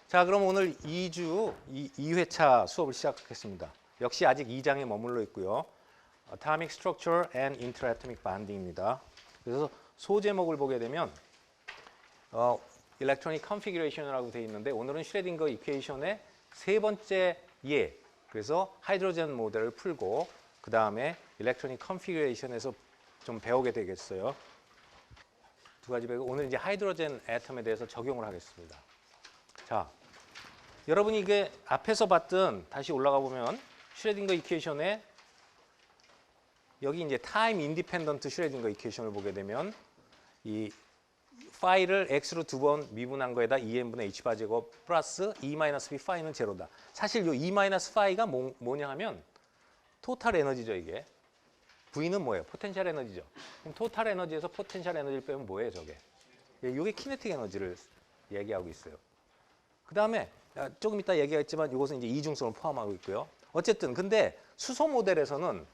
자, 그럼 오늘 2회차 수업을 시작하겠습니다. 역시 아직 2장에 머물러 있고요. Atomic Structure and Interatomic Bonding입니다. 그래서 소제목을 보게 되면 Electronic Configuration이라고 되어 있는데 오늘은 슈레딩거 이퀘이션의 세 번째 예, 그래서 하이드로젠 모델을 풀고 그 다음에 Electronic Configuration에서 좀 배우게 되겠어요. 두 가지 배우고 오늘 이제 하이드로젠 애텀에 대해서 적용을 하겠습니다. 자, 여러분이 이게 앞에서 봤던 다시 올라가 보면 슈레딩거 이퀘이션에 여기 이제 타임 인디펜던트 슈레딩거 이퀘이션을 보게 되면 이 파이를 x로 두 번 미분한 거에다 2n분의 h바 제곱 플러스 e-b 파이는 제로다. 사실 이 e-파이가 뭐냐 하면 토탈 에너지죠, 이게. V는 뭐예요? 포텐셜 에너지죠. 그럼 토탈 에너지에서 포텐셜 에너지를 빼면 뭐예요, 저게? 이게 키네틱 에너지를 얘기하고 있어요. 그 다음에 조금 이따 얘기했지만 이것은 이제 이중성을 포함하고 있고요. 어쨌든 근데 수소 모델에서는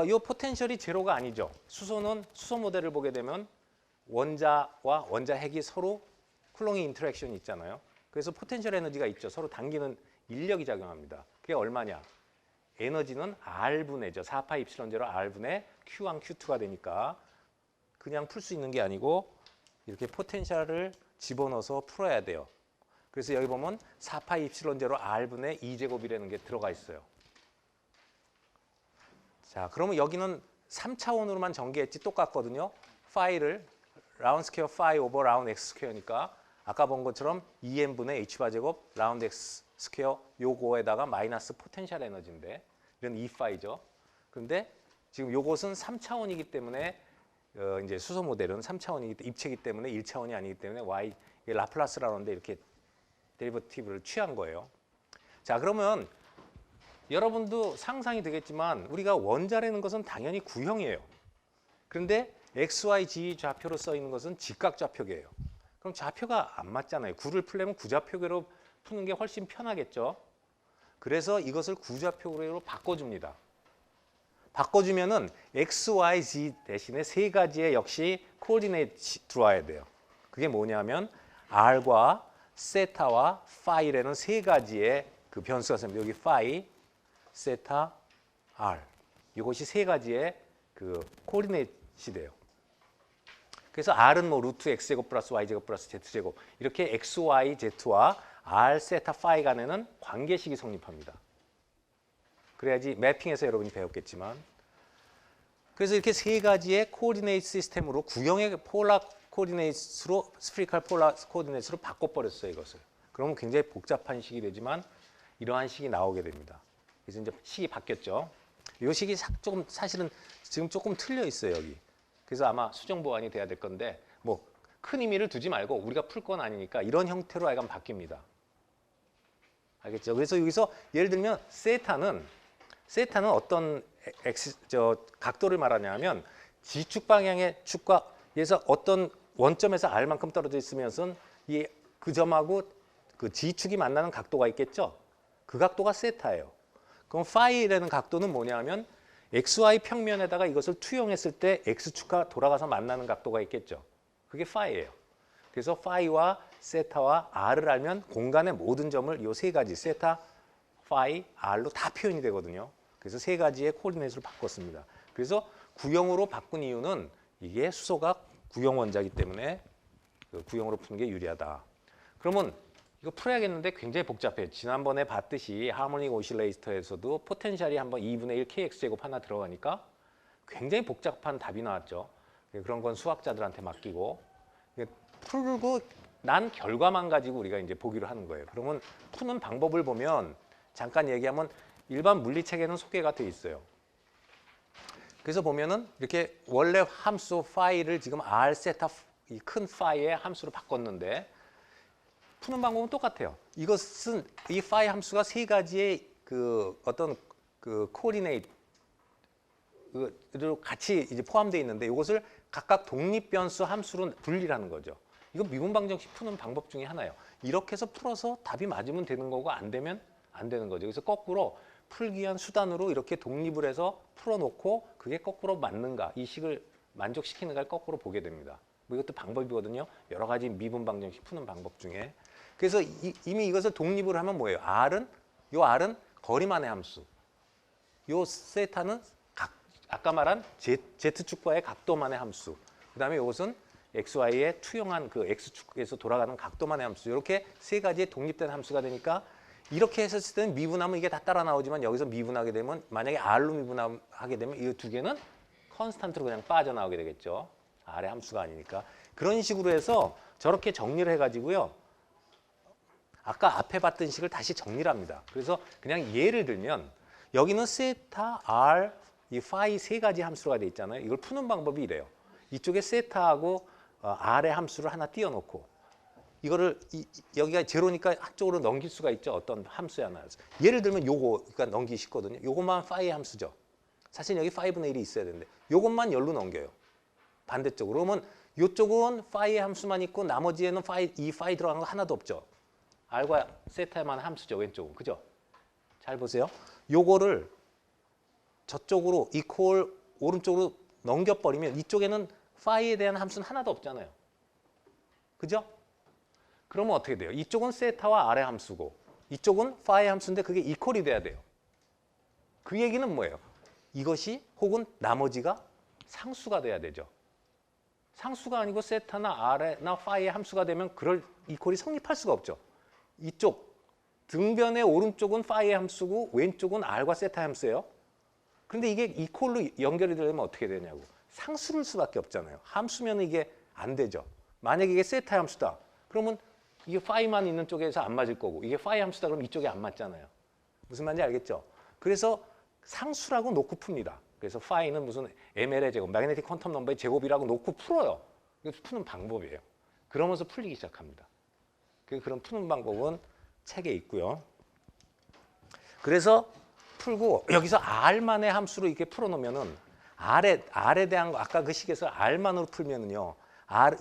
이 포텐셜이 제로가 아니죠. 수소 모델을 보게 되면 원자와 원자 핵이 서로 쿨롱의 인터랙션이 있잖아요. 그래서 포텐셜 에너지가 있죠. 서로 당기는 인력이 작용합니다. 그게 얼마냐? 에너지는 R분의죠. 4파이 입실론 제로 R분의 Q1, Q2가 되니까 그냥 풀 수 있는 게 아니고 이렇게 포텐셜을 집어넣어서 풀어야 돼요. 그래서 여기 보면 4파이 입실론 제로 R분의 2제곱이라는 게 들어가 있어요. 자, 그러면 여기는 3차원으로만 전개했지 똑같거든요. 파이를 라운드 스퀘어 파이 오버 라운드 x 스퀘어니까 아까 본 것처럼 2n분의 h바 제곱 라운드 x 스퀘어 요거에다가 마이너스 포텐셜 에너지인데 이런 2파이죠. 그런데 지금 요것은 3차원이기 때문에 이제 수소 모델은 3차원이기 때문에 입체이기 때문에 1차원이 아니기 때문에 y 라플라스라는데 이렇게 데리버티브를 취한 거예요. 자, 그러면 여러분도 상상이 되겠지만 우리가 원자라는 것은 당연히 구형이에요. 그런데 x, y, z 좌표로 써 있는 것은 직각좌표계예요. 그럼 좌표가 안 맞잖아요. 구를 풀려면 구좌표계로 푸는 게 훨씬 편하겠죠. 그래서 이것을 구좌표계로 바꿔줍니다. 바꿔주면은 x, y, z 대신에 세 가지의 역시 코오디네이트 들어와야 돼요. 그게 뭐냐면 r과 세타와 파이라는 세 가지의 그 변수가 있습니다. 여기 파이, 세타, r. 이것이 세 가지의 그 코오디네이트이 돼요. 그래서 r은 뭐 루트 x제곱 플러스 y제곱 플러스 z제곱 이렇게 x, y, z와 r, 세타, 파이 간에는 관계식이 성립합니다. 그래야지 매핑에서 여러분이 배웠겠지만 그래서 이렇게 세 가지의 코오디네이트 시스템으로 구형의 폴라 코오디네이트로 스피리컬 폴라 코오디네이트로 바꿔버렸어요, 이것을. 그러면 굉장히 복잡한 식이 되지만 이러한 식이 나오게 됩니다. 그래서 이제 식이 바뀌었죠. 이 식이 조금 사실은 지금 조금 틀려 있어요, 여기. 그래서 아마 수정 보완이 돼야 될 건데 뭐 큰 의미를 두지 말고 우리가 풀 건 아니니까 이런 형태로 약간 바뀝니다. 알겠죠? 그래서 여기서 예를 들면 세타는 어떤 각도를 말하냐면 G축 방향의 축과에서 어떤 원점에서 R만큼 떨어져 있으면서 그 점하고 그 G축이 만나는 각도가 있겠죠? 그 각도가 세타예요. 그럼 파이라는 각도는 뭐냐면 XY 평면에다가 이것을 투영했을 때 X축과 돌아가서 만나는 각도가 있겠죠. 그게 파이예요. 그래서 파이와 세타와 R을 알면 공간의 모든 점을 이 세 가지 세타, 파이, R로 다 표현이 되거든요. 그래서 세 가지의 코오디네이트로 바꿨습니다. 그래서 구형으로 바꾼 이유는 이게 수소가 구형 원자이기 때문에 그 구형으로 푸는 게 유리하다. 그러면 이거 풀어야겠는데 굉장히 복잡해요. 지난번에 봤듯이 하모닉 오실레이터에서도 포텐셜이 한번 2분의 1 kx제곱 하나 들어가니까 굉장히 복잡한 답이 나왔죠. 그런 건 수학자들한테 맡기고 풀고 난 결과만 가지고 우리가 이제 보기로 하는 거예요. 그러면 푸는 방법을 보면 잠깐 얘기하면 일반 물리책에는 소개가 돼 있어요. 그래서 보면은 이렇게 원래 함수 파이를 지금 r 세타 이 큰 파이의 함수로 바꿨는데 푸는 방법은 똑같아요. 이것은 이 파이 함수가 세 가지의 그 어떤 그 코오디네이트로 같이 이제 포함되어 있는데 이것을 각각 독립 변수 함수로 분리를 하는 거죠. 이거 미분 방정식 푸는 방법 중에 하나예요. 이렇게 해서 풀어서 답이 맞으면 되는 거고 안 되면 안 되는 거죠. 그래서 거꾸로 풀기 위한 수단으로 이렇게 독립을 해서 풀어놓고 그게 거꾸로 맞는가 이 식을 만족시키는가를 거꾸로 보게 됩니다. 뭐 이것도 방법이거든요. 여러 가지 미분 방정식 푸는 방법 중에. 그래서 이미 이것을 독립을 하면 뭐예요? 요 R은 거리만의 함수. 요 세타는 아까 말한 Z축과의 각도만의 함수. 그 다음에 이것은 XY의 투영한 그 X축에서 돌아가는 각도만의 함수. 이렇게 세 가지의 독립된 함수가 되니까 이렇게 했을 때는 미분하면 이게 다 따라 나오지만 여기서 미분하게 되면 만약에 R로 미분하게 되면 이 두 개는 컨스탄트로 그냥 빠져나오게 되겠죠. R의 함수가 아니니까. 그런 식으로 해서 저렇게 정리를 해가지고요. 아까 앞에 봤던 식을 다시 정리를 합니다. 그래서 그냥 예를 들면 여기는 세타, R, 이 파이 세 가지 함수가 돼 있잖아요. 이걸 푸는 방법이 이래요. 이쪽에 세타하고 R의 함수를 하나 띄워놓고 이거를 여기가 제로니까 한쪽으로 넘길 수가 있죠. 어떤 함수에 하나. 예를 들면 요거 그러니까 넘기기 쉽거든요. 요것만 파이의 함수죠. 사실 여기 5분의 1이 있어야 되는데 요것만 열로 넘겨요. 반대쪽으로. 그러면 요쪽은 파이의 함수만 있고 나머지에는 이 파이 들어간 거 하나도 없죠. R과 세타만 함수죠. 왼쪽은. 그죠? 잘 보세요. 요거를 저쪽으로 이퀄 오른쪽으로 넘겨버리면 이쪽에는 파이에 대한 함수는 하나도 없잖아요. 그죠? 그러면 어떻게 돼요? 이쪽은 세타와 R의 함수고 이쪽은 파이의 함수인데 그게 이퀄이 돼야 돼요. 그 얘기는 뭐예요? 이것이 혹은 나머지가 상수가 돼야 되죠. 상수가 아니고 세타나 R나 파이의 함수가 되면 그럴 이퀄이 성립할 수가 없죠. 이쪽 등변의 오른쪽은 파이의 함수고 왼쪽은 R과 세타의 함수예요. 그런데 이게 이퀄로 연결이 되려면 어떻게 되냐고. 상수를 수밖에 없잖아요. 함수면 이게 안 되죠. 만약에 이게 세타의 함수다. 그러면 이게 파이만 있는 쪽에서 안 맞을 거고 이게 파이 함수다 그러면 이쪽에 안 맞잖아요. 무슨 말인지 알겠죠? 그래서 상수라고 놓고 풉니다. 그래서 파이는 무슨 ML의 제곱, 매그네틱 퀀텀 넘버의 제곱이라고 놓고 풀어요. 이거 푸는 방법이에요. 그러면서 풀리기 시작합니다. 그런 푸는 방법은 책에 있고요. 그래서 풀고 여기서 R만의 함수로 이렇게 풀어놓으면은 R에 대한 거 아까 그 식에서 R만으로 풀면은요.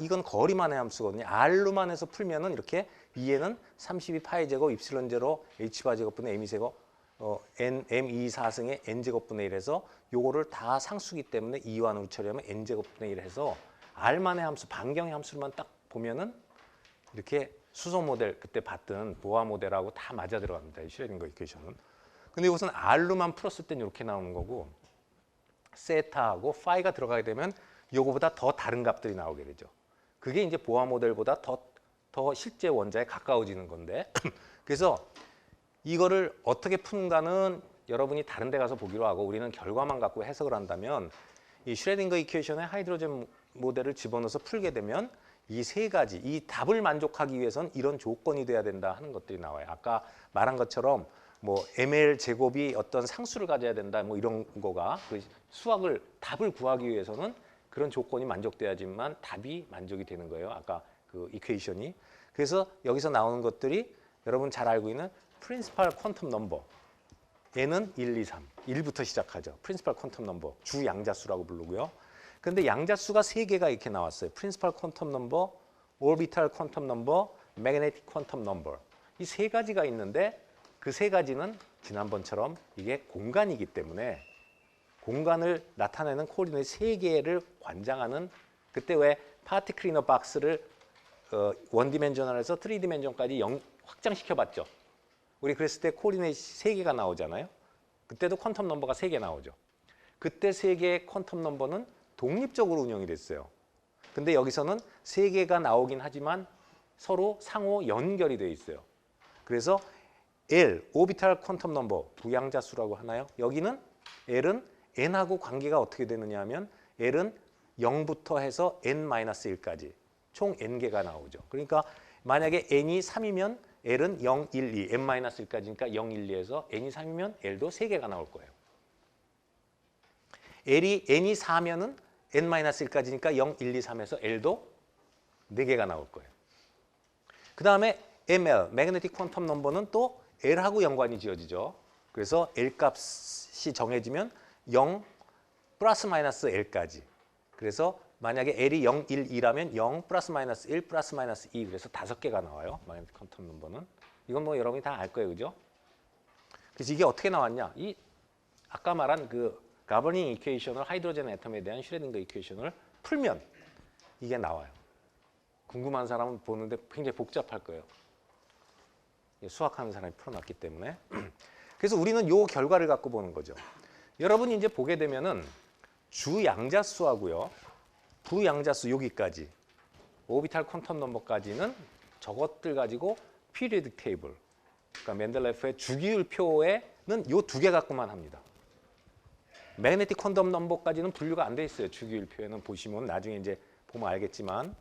이건 거리만의 함수거든요. R로만 해서 풀면은 이렇게 E에는 32 파이 제곱 입실론 제로 H 바 제곱분의 M 2 제곱 M2 4승의 N 제곱분의 1 해서 요거를 다 상수기 때문에 2완으로 처리하면 N 제곱분의 1 해서 R만의 함수, 반경의 함수만 딱 보면은 이렇게 수소 모델 그때 봤던 보아 모델하고 다 맞아 들어갑니다. 슈레딩거 이퀘이션은. 근데 이것은 R로만 풀었을 땐 이렇게 나오는 거고 세타하고 파이가 들어가게 되면 요거보다 더 다른 값들이 나오게 되죠. 그게 이제 보아 모델보다 더 실제 원자에 가까워지는 건데 그래서 이거를 어떻게 푸는가는 여러분이 다른 데 가서 보기로 하고 우리는 결과만 갖고 해석을 한다면 이 슈레딩거 이퀘이션에 하이드로젠 모델을 집어넣어서 풀게 되면 이 세 가지, 이 답을 만족하기 위해서는 이런 조건이 돼야 된다 하는 것들이 나와요. 아까 말한 것처럼 뭐 ml 제곱이 어떤 상수를 가져야 된다 뭐 이런 거가 그 수학을 답을 구하기 위해서는 그런 조건이 만족돼야지만 답이 만족이 되는 거예요. 아까 그 이퀘이션이. 그래서 여기서 나오는 것들이 여러분 잘 알고 있는 프린시팔 퀀텀 넘버. 얘는 1, 2, 3. 1부터 시작하죠. 프린시팔 퀀텀 넘버. 주 양자수라고 부르고요. 근데 양자수가 세 개가 이렇게 나왔어요. 프린시팔 퀀텀 넘버, 오비탈 퀀텀 넘버, 매그네틱 퀀텀 넘버. 이 세 가지가 있는데 그 세 가지는 지난번처럼 이게 공간이기 때문에 공간을 나타내는 코오디네이트 세 개를 관장하는 그때 왜 파티클 이너 박스를 원디멘셔널에서 3디멘션까지 확장시켜 봤죠. 우리 그랬을 때 코오디네이트 세 개가 나오잖아요. 그때도 퀀텀 넘버가 세 개 나오죠. 그때 세 개의 퀀텀 넘버는 독립적으로 운영이 됐어요. 근데 여기서는 세 개가 나오긴 하지만 서로 상호 연결이 돼 있어요. 그래서 L, 오비탈 퀀텀 넘버, 부양자수라고 하나요? 여기는 L은 N하고 관계가 어떻게 되느냐 하면 L은 0부터 해서 N-1까지 총 N개가 나오죠. 그러니까 만약에 N이 3이면 L은 0, 1, 2, N-1까지니까 0, 1, 2에서 N이 3이면 L도 3개가 나올 거예요. N이 4면은 N-1까지니까 0, 1, 2, 3에서 L도 4개가 나올 거예요. 그 다음에 ML, 매그네틱 퀀텀 넘버는 또 L하고 연관이 지어지죠. 그래서 L 값이 정해지면 0 플러스 마이너스 L까지. 그래서 만약에 L이 0, 1, 2라면 0 플러스 마이너스 1 플러스 마이너스 2 그래서 5개가 나와요. 매그네틱 퀀텀 넘버는. 이건 뭐 여러분이 다 알 거예요. 그죠? 그래서 이게 어떻게 나왔냐? 이 아까 말한 그 가버닝 이퀘이션을 하이드로젠 애텀에 대한 슈레딩거 이퀘이션을 풀면 이게 나와요. 궁금한 사람은 보는데 굉장히 복잡할 거예요. 수학하는 사람이 풀어놨기 때문에. 그래서 우리는 요 결과를 갖고 보는 거죠. 여러분이 이제 보게 되면은 주양자수하고요, 부양자수 여기까지 오비탈 퀀텀 넘버까지는 저것들 가지고 피리오딕 테이블, 그러니까 맨델레프의 주기율표에는 요 두 개 갖고만 합니다. 매그네틱 퀀텀 넘버까지는 분류가 안 돼 있어요. 주기율표에는 보시면 나중에 이제 보면 알겠지만.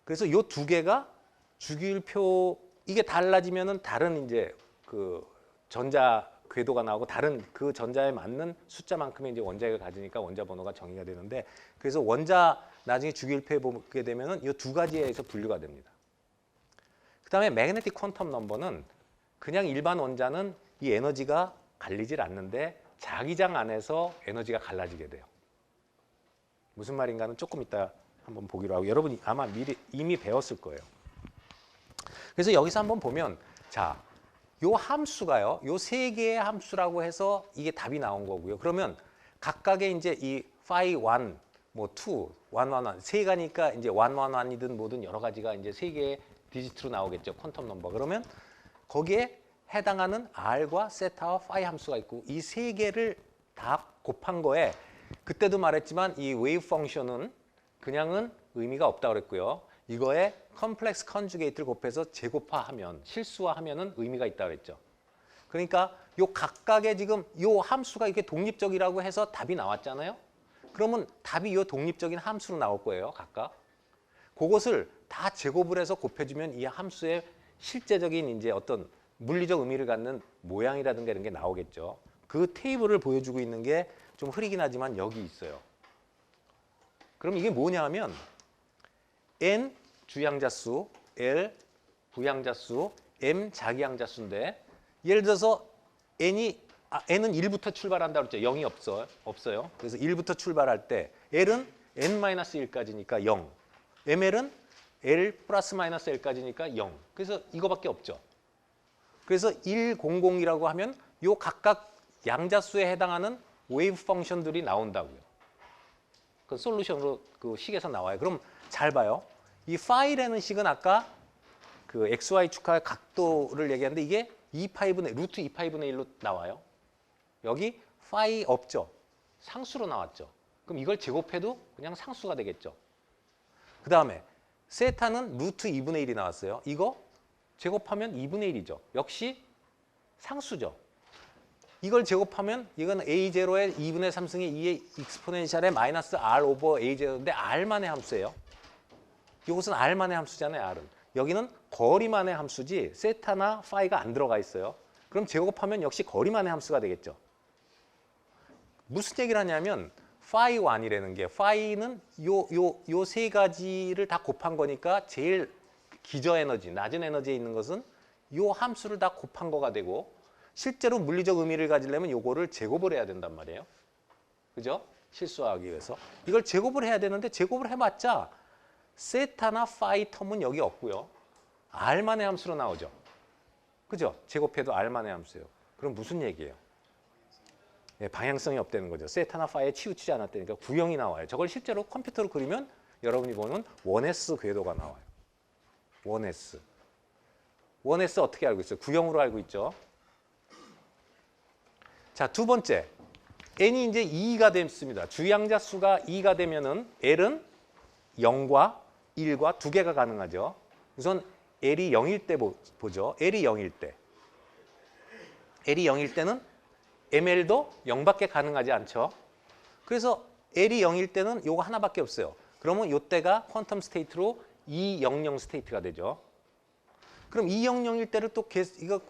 그래서 요 두 개가 주기율표 이게 달라지면은 다른 이제 그 전자 궤도가 나오고 다른 그 전자에 맞는 숫자만큼의 이제 원자핵을 가지니까 원자 번호가 정의가 되는데, 그래서 원자 나중에 주기율표에 보게 되면은 이 두 가지에 의해서 분류가 됩니다. 그다음에 매그네틱 퀀텀 넘버는 그냥 일반 원자는 이 에너지가 갈리질 않는데 자기장 안에서 에너지가 갈라지게 돼요. 무슨 말인가는 조금 이따 한번 보기로 하고, 여러분이 아마 이미 배웠을 거예요. 그래서 여기서 한번 보면, 자, 요 함수가요, 요 세 개의 함수라고 해서 이게 답이 나온 거고요. 그러면 각각의 이제 이 phi 1, 뭐 2, 1, 1, 1, 세 가니까 이제 1, 1, 1이든 뭐든 여러 가지가 이제 세 개의 디지트로 나오겠죠. 퀀텀 넘버. 그러면 거기에 해당하는 r과 세타와 phi 함수가 있고, 이 세 개를 다 곱한 거에, 그때도 말했지만 이 웨이브 펑션은 그냥은 의미가 없다 그랬고요. 이거에 컴플렉스 컨주게이트를 곱해서 제곱화하면, 실수화하면은 의미가 있다 그랬죠. 그러니까 요 각각의 지금 요 함수가 이렇게 독립적이라고 해서 답이 나왔잖아요. 그러면 답이 요 독립적인 함수로 나올 거예요, 각각. 그것을 다 제곱을 해서 곱해주면 이 함수의 실제적인 이제 어떤 물리적 의미를 갖는 모양이라든가 이런 게 나오겠죠. 그 테이블을 보여주고 있는 게 좀 흐리긴 하지만 여기 있어요. 그럼 이게 뭐냐 하면 n 주양자수, l 부양자수, m 자기양자수인데, 예를 들어서 n은 1부터 출발한다 그랬죠. 0이 없어요. 그래서 1부터 출발할 때 l은 n-1까지니까 0, ml은 l 플러스 마이너스 l까지니까 0. 그래서 이거밖에 없죠. 그래서 100이라고 하면 요 각각 양자수에 해당하는 웨이브 펑션들이 나온다고요. 그 솔루션으로 그 식에서 나와요. 그럼 잘 봐요. 이 파이라는 식은 아까 그 xy 축하의 각도를 얘기하는데 이게 2파이분의 루트 2파이분의 1로 나와요. 여기 파이 없죠. 상수로 나왔죠. 그럼 이걸 제곱해도 그냥 상수가 되겠죠. 그 다음에 세타는 루트 2분의 1이 나왔어요. 이거 제곱하면 2분의 1이죠. 역시 상수죠. 이걸 제곱하면 이건 a0의 2분의 3승의 2의 익스포넨셜의 마이너스 r 오버 a0인데 r만의 함수예요. 이것은 r만의 함수잖아요, r은. 여기는 거리만의 함수지 세타나 파이가 안 들어가 있어요. 그럼 제곱하면 역시 거리만의 함수가 되겠죠. 무슨 얘기를 하냐면 phi 1이라는 게, phi는 요 세 가지를 다 곱한 거니까 제일 기저 에너지, 낮은 에너지에 있는 것은 요 함수를 다 곱한 거가 되고, 실제로 물리적 의미를 가지려면 요거를 제곱을 해야 된단 말이에요. 그죠? 실수하기 위해서. 이걸 제곱을 해야 되는데 제곱을 해봤자 세타나 파이 텀은 여기 없고요. r만의 함수로 나오죠. 그죠? 제곱해도 r만의 함수예요. 그럼 무슨 얘기예요? 예, 방향성이 없다는 거죠. 세타나 파이에 치우치지 않았다니까 구형이 나와요. 저걸 실제로 컴퓨터로 그리면 여러분이 보는 1S 궤도가 나와요. 1S. 1S 어떻게 알고 있어요? 구형으로 알고 있죠. 자, 두 번째. n이 이제 2가 됐습니다. 주양자 수가 2가 되면은 l은 0과 1과 두 개가 가능하죠. 우선 L이 0일 때 보죠. L이 0일 때. L이 0일 때는 ML도 0밖에 가능하지 않죠. 그래서 L이 0일 때는 요거 하나밖에 없어요. 그러면 요때가 퀀텀 스테이트로 200 스테이트가 되죠. 그럼 200일 때를 또 이거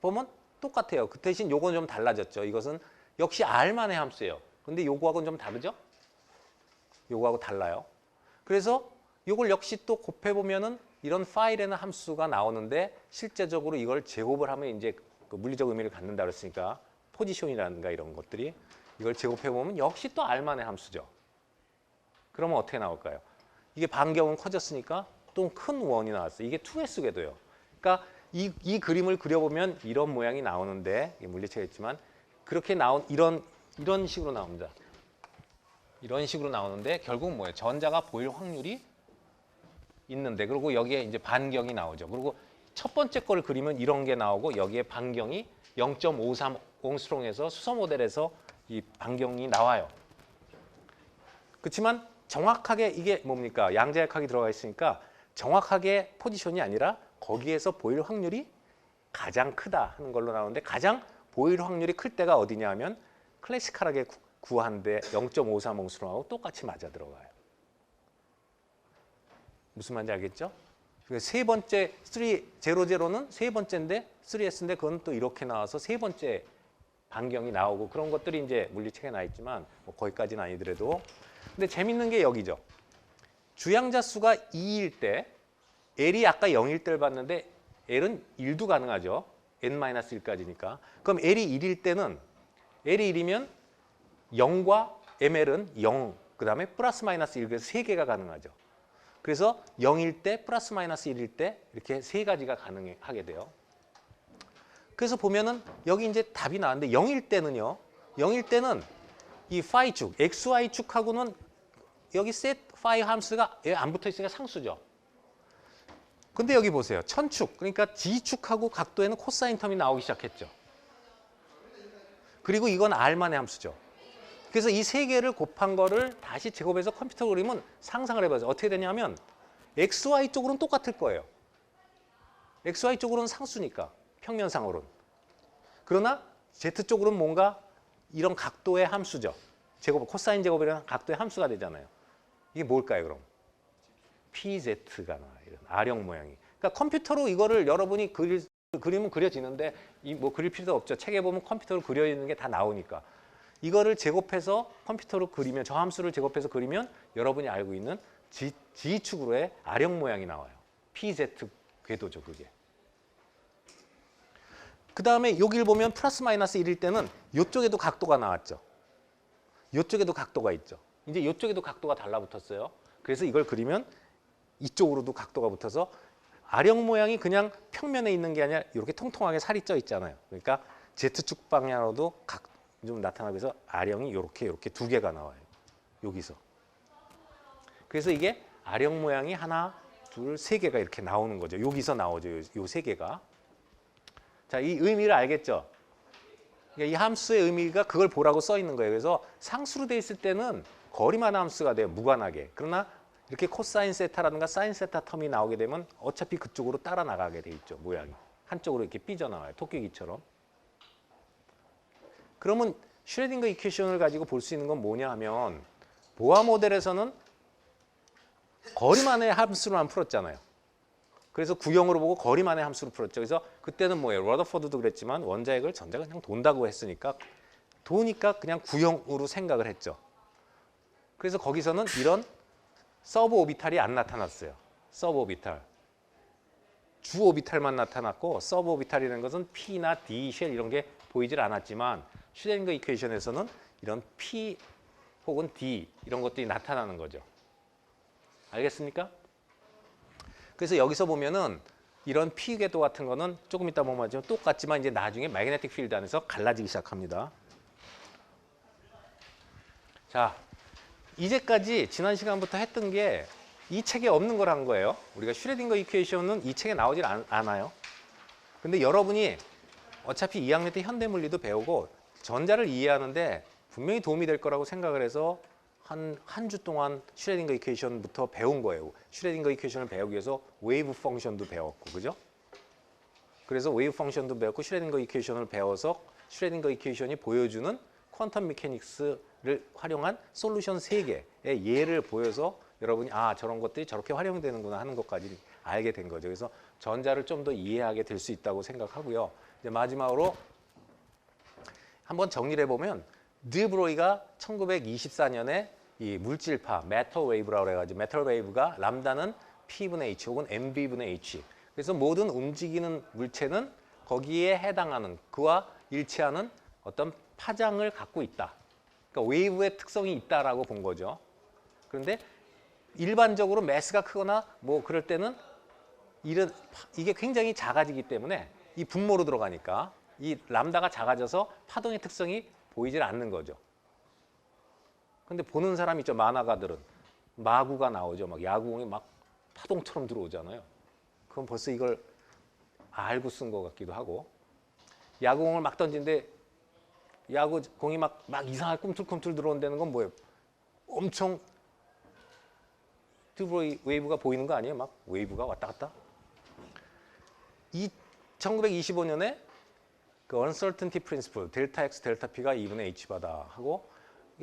보면 똑같아요. 그 대신 요건 좀 달라졌죠. 이것은 역시 R만의 함수예요. 근데 요거하고는 좀 다르죠? 요거하고 달라요. 그래서 요걸 역시 또 곱해보면은 이런 파이라는 함수가 나오는데, 실제적으로 이걸 제곱을 하면 이제 그 물리적 의미를 갖는다 그랬으니까 포지션이라든가 이런 것들이, 이걸 제곱해보면 역시 또 R만의 함수죠. 그러면 어떻게 나올까요? 이게 반경은 커졌으니까 또 큰 원이 나왔어요. 이게 2S 궤도예요. 그러니까 이 그림을 그려보면 이런 모양이 나오는데, 물리체겠지만 그렇게 나온 이런 식으로 나옵니다. 이런 식으로 나오는데 결국 뭐예요? 전자가 보일 확률이 있는데, 그리고 여기에 이제 반경이 나오죠. 그리고 첫 번째 걸 그리면 이런 게 나오고 여기에 반경이 0.53 옹스트롱에서 수소 모델에서 이 반경이 나와요. 그렇지만 정확하게 이게 뭡니까? 양자역학이 들어가 있으니까 정확하게 포지션이 아니라 거기에서 보일 확률이 가장 크다 하는 걸로 나오는데 가장 보일 확률이 클 때가 어디냐 하면 클래시컬하게 구한데 0.53 옹스트롱하고 똑같이 맞아 들어가요. 무슨 말인지 알겠죠? 세 번째 300는 세 번째인데 3S인데 그건 또 이렇게 나와서 세 번째 반경이 나오고 그런 것들이 이제 물리책에 나 있지만 뭐 거기까지는 아니더라도 근데 재밌는 게 여기죠. 주양자 수가 2일 때 L이 아까 0일 때를 봤는데 L은 1도 가능하죠. n-1까지니까. 그럼 L이 1일 때는 L이 1이면 0과 ML은 0, 그 다음에 플러스 마이너스 1, 그래서 3개가 가능하죠. 그래서 0일 때, 플러스 마이너스 1일 때 이렇게 세 가지가 가능하게 돼요. 그래서 보면은 여기 이제 답이 나왔는데 0일 때는요. 0일 때는 이 파이축, XY축하고는 여기 셋 파이 함수가 안 붙어 있으니까 상수죠. 근데 여기 보세요. 천축, 그러니까 G축하고 각도에는 코사인 텀이 나오기 시작했죠. 그리고 이건 R만의 함수죠. 그래서 이 세 개를 곱한 거를 다시 제곱해서 컴퓨터 그리면 상상을 해봐요. 어떻게 되냐면 XY 쪽으로는 똑같을 거예요. XY 쪽으로는 상수니까 평면상으로는. 그러나 Z 쪽으로는 뭔가 이런 각도의 함수죠. 제곱, 코사인 제곱이라는 각도의 함수가 되잖아요. 이게 뭘까요, 그럼? PZ가 나와요. 이런 R형 모양이. 그러니까 컴퓨터로 이거를 여러분이 그림은 그려지는데 뭐 그릴 필요도 없죠. 책에 보면 컴퓨터로 그려지는 게 다 나오니까. 이거를 제곱해서 컴퓨터로 그리면 저 함수를 제곱해서 그리면 여러분이 알고 있는 G축으로의 R형 모양이 나와요. PZ 궤도죠, 그게. 그 다음에 여기를 보면 플러스 마이너스 1일 때는 이쪽에도 각도가 나왔죠. 이쪽에도 각도가 있죠. 이제 이쪽에도 각도가 달라붙었어요. 그래서 이걸 그리면 이쪽으로도 각도가 붙어서 R형 모양이 그냥 평면에 있는 게 아니라 이렇게 통통하게 살이 쪄 있잖아요. 그러니까 Z축 방향으로도 좀 나타나고 해서 R형이 이렇게 두 개가 나와요. 여기서. 그래서 이게 R형 모양이 하나, 둘, 세 개가 이렇게 나오는 거죠. 여기서 나오죠. 요 세 개가. 자, 이 의미를 알겠죠? 그러니까 이 함수의 의미가 그걸 보라고 써 있는 거예요. 그래서 상수로 돼 있을 때는 거리만 함수가 돼요. 무관하게. 그러나 이렇게 코사인 세타라든가 사인 세타 텀이 나오게 되면 어차피 그쪽으로 따라 나가게 돼 있죠. 모양이. 한쪽으로 이렇게 삐져나와요. 토끼기처럼. 그러면 슈레딩거 이퀘이션을 가지고 볼 수 있는 건 뭐냐 하면 보아 모델에서는 거리만의 함수로만 풀었잖아요. 그래서 구형으로 보고 거리만의 함수로 풀었죠. 그래서 그때는 뭐예요? 러더포드도 그랬지만 원자핵을 전자가 그냥 돈다고 했으니까 도니까 그냥 구형으로 생각을 했죠. 그래서 거기서는 이런 서브 오비탈이 안 나타났어요. 서브 오비탈. 주 오비탈만 나타났고 서브 오비탈이라는 것은 P나 D, 쉘 이런 게 보이질 않았지만 슈레딩거 이퀘이션에서는 이런 P 혹은 D 이런 것들이 나타나는 거죠. 알겠습니까? 그래서 여기서 보면은 이런 P 궤도 같은 거는 조금 이따 보면 똑같지만 이제 나중에 매그네틱 필드 안에서 갈라지기 시작합니다. 자, 이제까지 지난 시간부터 했던 게 이 책에 없는 걸 한 거예요. 우리가 슈레딩거 이퀘이션은 이 책에 나오질 않아요. 근데 여러분이 어차피 2학년 때 현대물리도 배우고 전자를 이해하는데 분명히 도움이 될 거라고 생각을 해서 한 주 동안 슈레딩거 이퀘이션부터 배운 거예요. 슈레딩거 이퀘이션을 배우기 위해서 웨이브 펑션도 배웠고, 그죠? 그래서 웨이브 펑션도 배웠고 슈레딩거 이퀘이션을 배워서 슈레딩거 이퀘이션이 보여주는 퀀텀 메케닉스를 활용한 솔루션 3개의 예를 보여서 여러분이 아 저런 것들이 저렇게 활용되는구나 하는 것까지 알게 된 거죠. 그래서 전자를 좀 더 이해하게 될 수 있다고 생각하고요. 이제 마지막으로 한번 정리를 해보면 드브로이가 1924년에 이 물질파 메탈 웨이브라고 해가지고 메탈 웨이브가 람다는 P분의 H 혹은 MB분의 H. 그래서 모든 움직이는 물체는 거기에 해당하는 그와 일치하는 어떤 파장을 갖고 있다. 그러니까 웨이브의 특성이 있다라고 본 거죠. 그런데 일반적으로 매스가 크거나 뭐 그럴 때는 이게 굉장히 작아지기 때문에 이 분모로 들어가니까 이 람다가 작아져서 파동의 특성이 보이질 않는 거죠. 근데 보는 사람 있죠. 만화가들은 마구가 나오죠. 막 야구공이 막 파동처럼 들어오잖아요. 그럼 벌써 이걸 알고 쓴 것 같기도 하고. 야구공을 막 던지는데 야구공이 막 이상하게 꿈틀꿈틀 들어온다는 건 뭐예요? 엄청 드브로이 웨이브가 보이는 거 아니에요? 막 웨이브가 왔다 갔다. 1925년에 그 uncertainty principle, 델타 X, 델타 P가 2분의 H바다 하고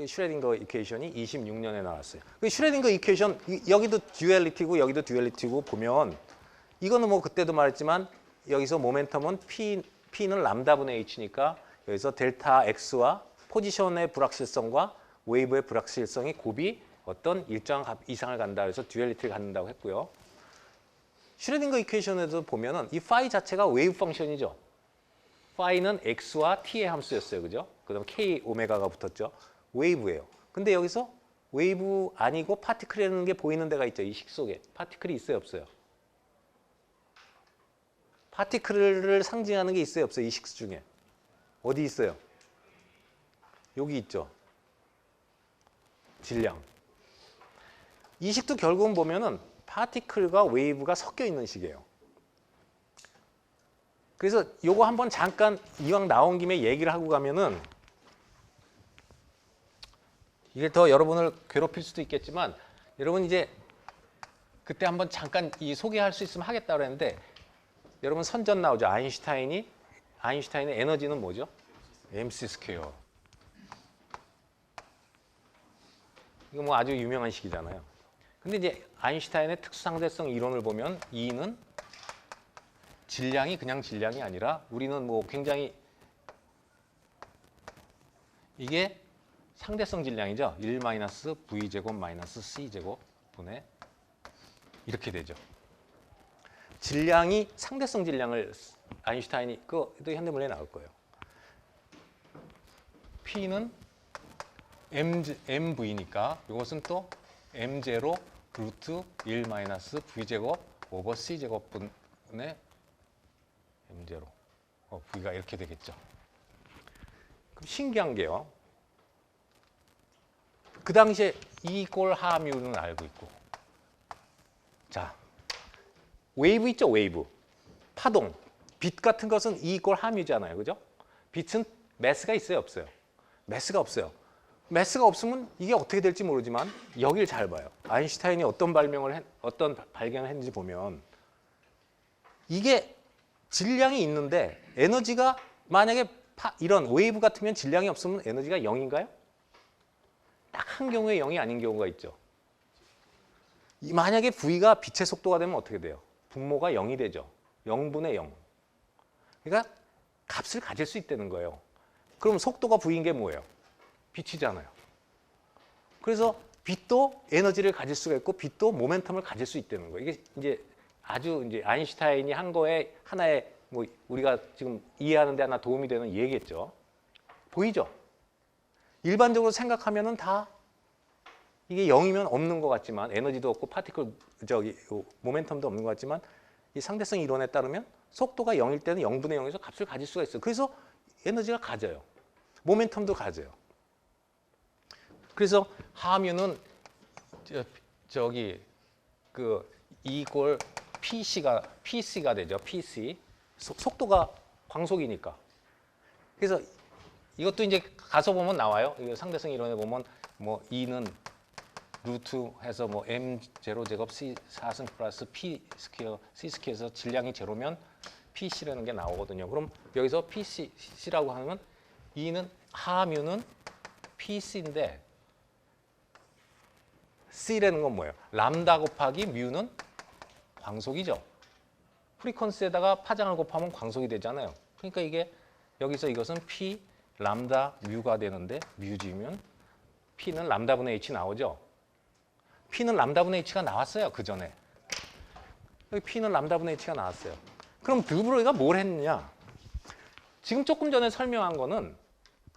슈레딩거 이퀘이션이 26년에 나왔어요. 그 슈레딩거 이퀘이션 여기도 듀얼리티고 여기도 듀얼리티고 보면 이거는 뭐 그때도 말했지만 여기서 모멘텀은 P는 람다분의 H니까 여기서 델타 X와 포지션의 불확실성과 웨이브의 불확실성이 곱이 어떤 일정한 값 이상을 간다 그래서 듀얼리티를 갖는다고 했고요. 슈레딩거 이퀘이션에도 보면은 이 파이 자체가 웨이브 펑션이죠. 파이는 X와 T의 함수였어요. 그죠? 그다음 K 오메가가 붙었죠. 웨이브예요. 근데 여기서 웨이브 아니고 파티클이라는 게 보이는 데가 있죠. 이 식 속에. 파티클이 있어요, 없어요? 파티클을 상징하는 게 있어요, 없어요? 이 식 중에. 어디 있어요? 여기 있죠. 질량. 이 식도 결국은 보면은 파티클과 웨이브가 섞여 있는 식이에요. 그래서 요거 한번 잠깐 이왕 나온 김에 얘기를 하고 가면은 이게 더 여러분을 괴롭힐 수도 있겠지만 여러분 이제 그때 한번 잠깐 이 소개할 수 있으면 하겠다 그랬는데 여러분 선전 나오죠. 아인슈타인의 에너지는 뭐죠? MC 스퀘어. 이거 뭐 아주 유명한 식이잖아요. 근데 이제 아인슈타인의 특수상대성 이론을 보면 E는 질량이 그냥 질량이 아니라 우리는 뭐 굉장히 이게 상대성 질량이죠. 1-V제곱-C제곱 분의 이렇게 되죠. 질량이 상대성 질량을 아인슈타인이 그것도 현대물에 나올 거예요. P는 MV니까 이것은 또 M0 루트 1-V제곱 오버 C제곱 분의 M0 V가 이렇게 되겠죠. 그럼 신기한 게요. 그 당시에 이꼴 하뮤는 알고 있고 자 웨이브 있죠. 웨이브 파동 빛 같은 것은 이꼴 하뮤잖아요. 그죠? 빛은 매스가 있어요, 없어요? 매스가 없어요. 매스가 없으면 이게 어떻게 될지 모르지만 여길 잘 봐요. 아인슈타인이 어떤 발견을 했는지 보면 이게 질량이 있는데 에너지가 만약에 이런 웨이브 같으면 질량이 없으면 에너지가 0인가요? 딱 한 경우에 0이 아닌 경우가 있죠. 만약에 V가 빛의 속도가 되면 어떻게 돼요? 분모가 0이 되죠. 0분의 0. 그러니까 값을 가질 수 있다는 거예요. 그럼 속도가 V인 게 뭐예요? 빛이잖아요. 그래서 빛도 에너지를 가질 수가 있고 빛도 모멘텀을 가질 수 있다는 거예요. 이게 이제 아주 이제 아인슈타인이 한 거에 하나의 뭐 우리가 지금 이해하는 데 하나 도움이 되는 얘기겠죠. 보이죠? 일반적으로 생각하면은 다 이게 0이면 없는 것 같지만 에너지도 없고 파티클 모멘텀도 없는 것 같지만 이 상대성 이론에 따르면 속도가 0일 때는 0분의 0에서 값을 가질 수가 있어요. 그래서 에너지가 가져요. 모멘텀도 가져요. 그래서 하뮤는 그 이꼴 PC가 되죠. PC. 속도가 광속이니까. 그래서 이것도 이제 가서 보면 나와요. 이거 상대성 이론에 보면 뭐 E는 루트 해서 뭐 M0 제곱 C 4승 플러스 P 스퀘어 C 스퀘어에서 질량이 제로면 PC라는 게 나오거든요. 그럼 여기서 PC라고 하면 E는 하뮤는 PC인데 C라는 건 뭐예요? 람다 곱하기 뮤는 광속이죠. 프리퀀스에다가 파장을 곱하면 광속이 되잖아요. 그러니까 이게 여기서 이것은 P 람다 뮤가 되는데 뮤지면 P는 람다분의 H 나오죠. P는 람다분의 H가 나왔어요. 그 전에. 여기 P는 람다분의 H가 나왔어요. 그럼 드브로이가 뭘 했느냐? 지금 조금 전에 설명한 거는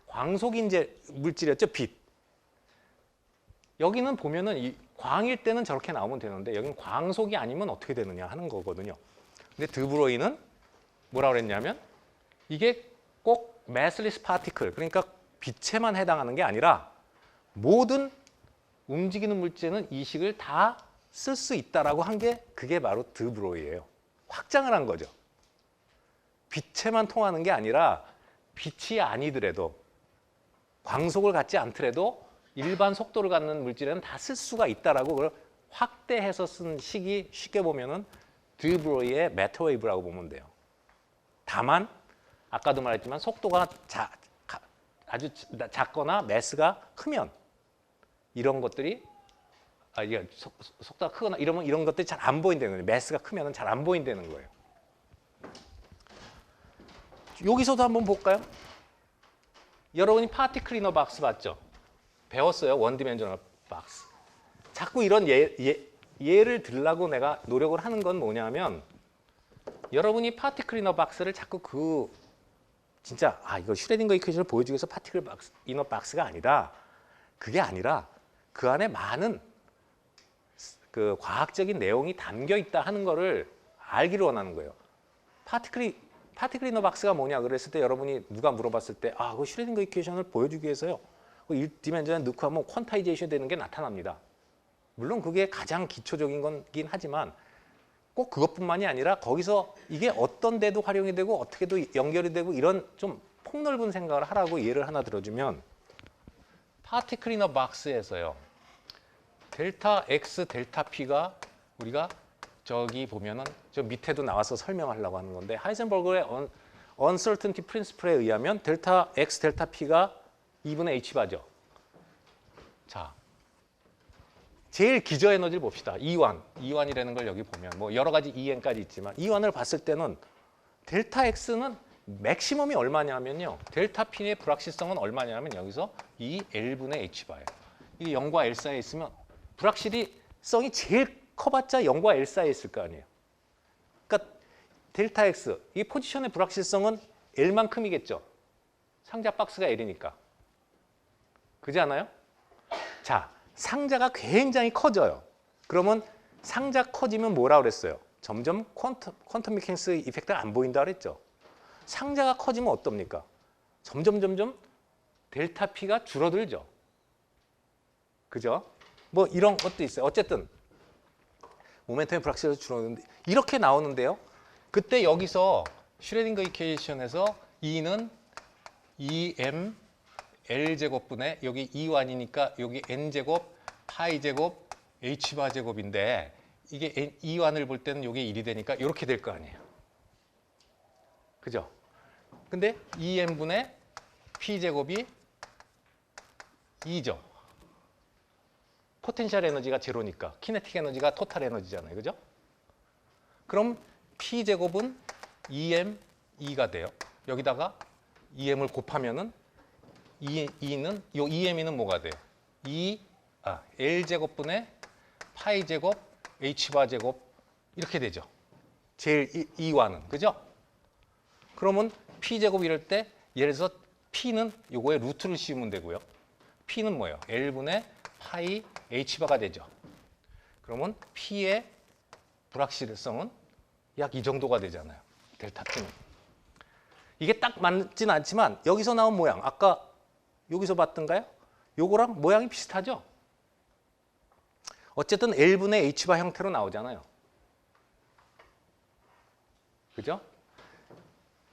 광속인제 물질이었죠. 빛. 여기는 보면은 이 광일 때는 저렇게 나오면 되는데 여기는 광속이 아니면 어떻게 되느냐 하는 거거든요. 근데 드브로이는 뭐라고 그랬냐면 이게 꼭 massless particle, 그러니까 빛에만 해당하는 게 아니라 모든 움직이는 물질은 이 식을 다 쓸 수 있다라고 한 게 그게 바로 드브로이예요. 확장을 한 거죠. 빛에만 통하는 게 아니라 빛이 아니더라도 광속을 갖지 않더라도 일반 속도를 갖는 물질에는 다 쓸 수가 있다라고 그걸 확대해서 쓴 식이 쉽게 보면은 드브로이의 매터웨이브라고 보면 돼요. 다만 아까도 말했지만 속도가 아주 작거나 매스가 크면 이런 것들이 이게 속도가 크거나 이러면 이런 것들이 잘 안 보인다는 거예요. 매스가 크면은 잘 안 보인다는 거예요. 여기서도 한번 볼까요? 여러분이 파티클 이너 박스 봤죠? 배웠어요. 원디멘셔널 박스. 자꾸 이런 예를 들라고 내가 노력을 하는 건 뭐냐면 여러분이 파티클 이너 박스를 자꾸 진짜 이거 슈레딩거 이퀘이션을 보여주기 위해서 파티클 이너 박스가 아니다. 그게 아니라 그 안에 많은 그 과학적인 내용이 담겨 있다 하는 거를 알기를 원하는 거예요. 파티클 이너 박스가 뭐냐 그랬을 때 여러분이 누가 물어봤을 때 그 슈레딩거 이퀘이션을 보여주기 위해서요. 그 1디멘전에 넣고 하면 퀀타이제이션 되는 게 나타납니다. 물론 그게 가장 기초적인 거긴 하지만 꼭 그것뿐만이 아니라 거기서 이게 어떤 데도 활용이 되고 어떻게도 연결이 되고 이런 좀 폭넓은 생각을 하라고 예를 하나 들어주면 파티클 이너 박스에서요. 델타 X, 델타 P가 우리가 저기 보면은 저 밑에도 나와서 설명하려고 하는 건데 하이젠버그의 uncertainty principle에 의하면 델타 X, 델타 P가 2분의 H바죠. 자, 제일 기저에너지를 봅시다. E1이라는 걸 여기 보면 뭐 여러 가지 EN까지 있지만 E1을 봤을 때는 델타 X는 맥시멈이 얼마냐면요. 델타 P의 불확실성은 얼마냐면 여기서 이 L분의 H바예요. 이게 0과 L 사이에 있으면 불확실성이 제일 커봤자 0과 L 사이에 있을 거 아니에요. 그러니까 델타 X, 이 포지션의 불확실성은 L만큼이겠죠. 상자 박스가 L이니까. 그렇지 않아요? 자, 상자가 굉장히 커져요. 그러면 상자 커지면 뭐라 그랬어요? 점점 퀀텀 메케닉스 이펙트가 안 보인다 그랬죠. 상자가 커지면 어떻습니까? 점점 델타 P가 줄어들죠. 그죠? 뭐 이런 것도 있어요. 어쨌든 모멘텀의 불확실성이 줄어드는데 이렇게 나오는데요. 그때 여기서 슈레딩거 이퀘이션에서 E는 EM L제곱분의 여기 E1이니까 여기 N제곱, 파이제곱, H바제곱인데 이게 E1을 볼 때는 이게 1이 되니까 이렇게 될 거 아니에요. 그죠? 근데 EM분의 P제곱이 2죠. 포텐셜 에너지가 제로니까 키네틱 에너지가 토탈 에너지잖아요. 그죠? 그럼 P제곱은 EM 2가 돼요. 여기다가 EM을 곱하면은 E는 요 EM이는 뭐가 돼요? L제곱분의 파이제곱 H바제곱 이렇게 되죠. 제일 E1은. 그죠? 그러면 P제곱 이럴 때 예를 들어서 P는 요거에 루트를 씌우면 되고요. P는 뭐예요? L분의 파이 H바가 되죠. 그러면 P의 불확실성은 약 이 정도가 되잖아요. 델타 P는. 이게 딱 맞진 않지만 여기서 나온 모양 아까 여기서 봤던가요? 요거랑 모양이 비슷하죠? 어쨌든 L분의 H바 형태로 나오잖아요. 그죠?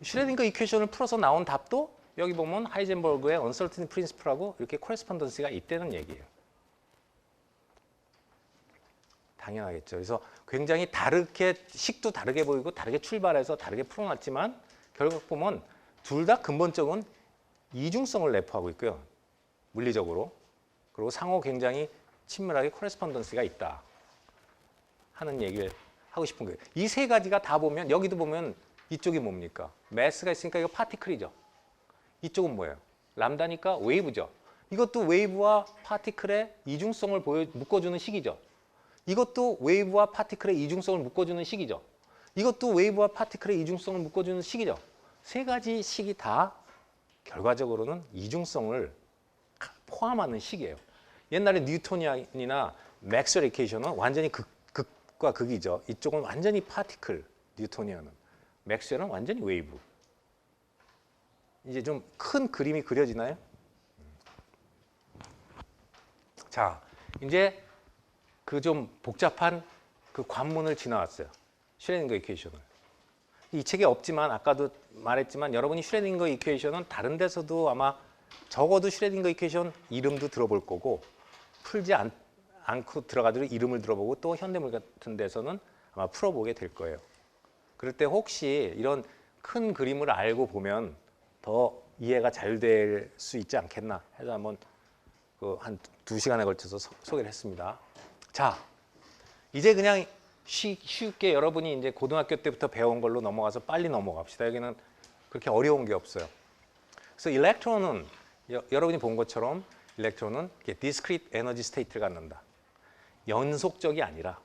슈레딩거 이퀘이션을 풀어서 나온 답도 여기 보면 하이젠버그의 uncertainty principle하고 이렇게 코레스폰던스가 있다는 얘기예요. 당연하겠죠. 그래서 굉장히 다르게 식도 다르게 보이고 다르게 출발해서 다르게 풀어놨지만 결국 보면 둘 다 근본적인 이중성을 내포하고 있고요. 물리적으로. 그리고 상호 굉장히 친밀하게 코레스폰던스가 있다 하는 얘기를 하고 싶은 거예요. 이 세 가지가 다 보면 여기도 보면 이쪽이 뭡니까? 매스가 있으니까 이거 파티클이죠. 이쪽은 뭐예요? 람다니까 웨이브죠. 이것도 웨이브와 파티클의 이중성을 묶어주는 식이죠. 이것도 웨이브와 파티클의 이중성을 묶어주는 식이죠. 이것도 웨이브와 파티클의 이중성을 묶어주는 식이죠. 세 가지 식이 다 결과적으로는 이중성을 포함하는 식이에요. 옛날에 뉴토니안이나 맥스웰 이퀘이션은 완전히 극과 극이죠. 이쪽은 완전히 파티클, 뉴토니안은. 맥스웰은 완전히 웨이브. 이제 좀 큰 그림이 그려지나요? 자, 이제 그 좀 복잡한 그 관문을 지나왔어요. 슈레딩거 이퀘이션을. 이 책에 없지만 아까도 말했지만 여러분이 슈레딩거 이퀘이션은 다른 데서도 아마 적어도 슈레딩거 이퀘이션 이름도 들어볼 거고 풀지 않고 들어가도 이름을 들어보고 또 현대물 같은 데서는 아마 풀어보게 될 거예요. 그럴 때 혹시 이런 큰 그림을 알고 보면 더 이해가 잘 될 수 있지 않겠나 해서 한번 한 2시간에 걸쳐서 소개를 했습니다. 자, 이제 그냥 쉽게 여러분이 이제 고등학교 때부터 배운 걸로 넘어가서 빨리 넘어갑시다. 여기는 그렇게 어려운 게 없어요. 그래서 일렉트론은 여러분이 본 것처럼 일렉트론은 discrete energy state를 갖는다. 연속적이 아니라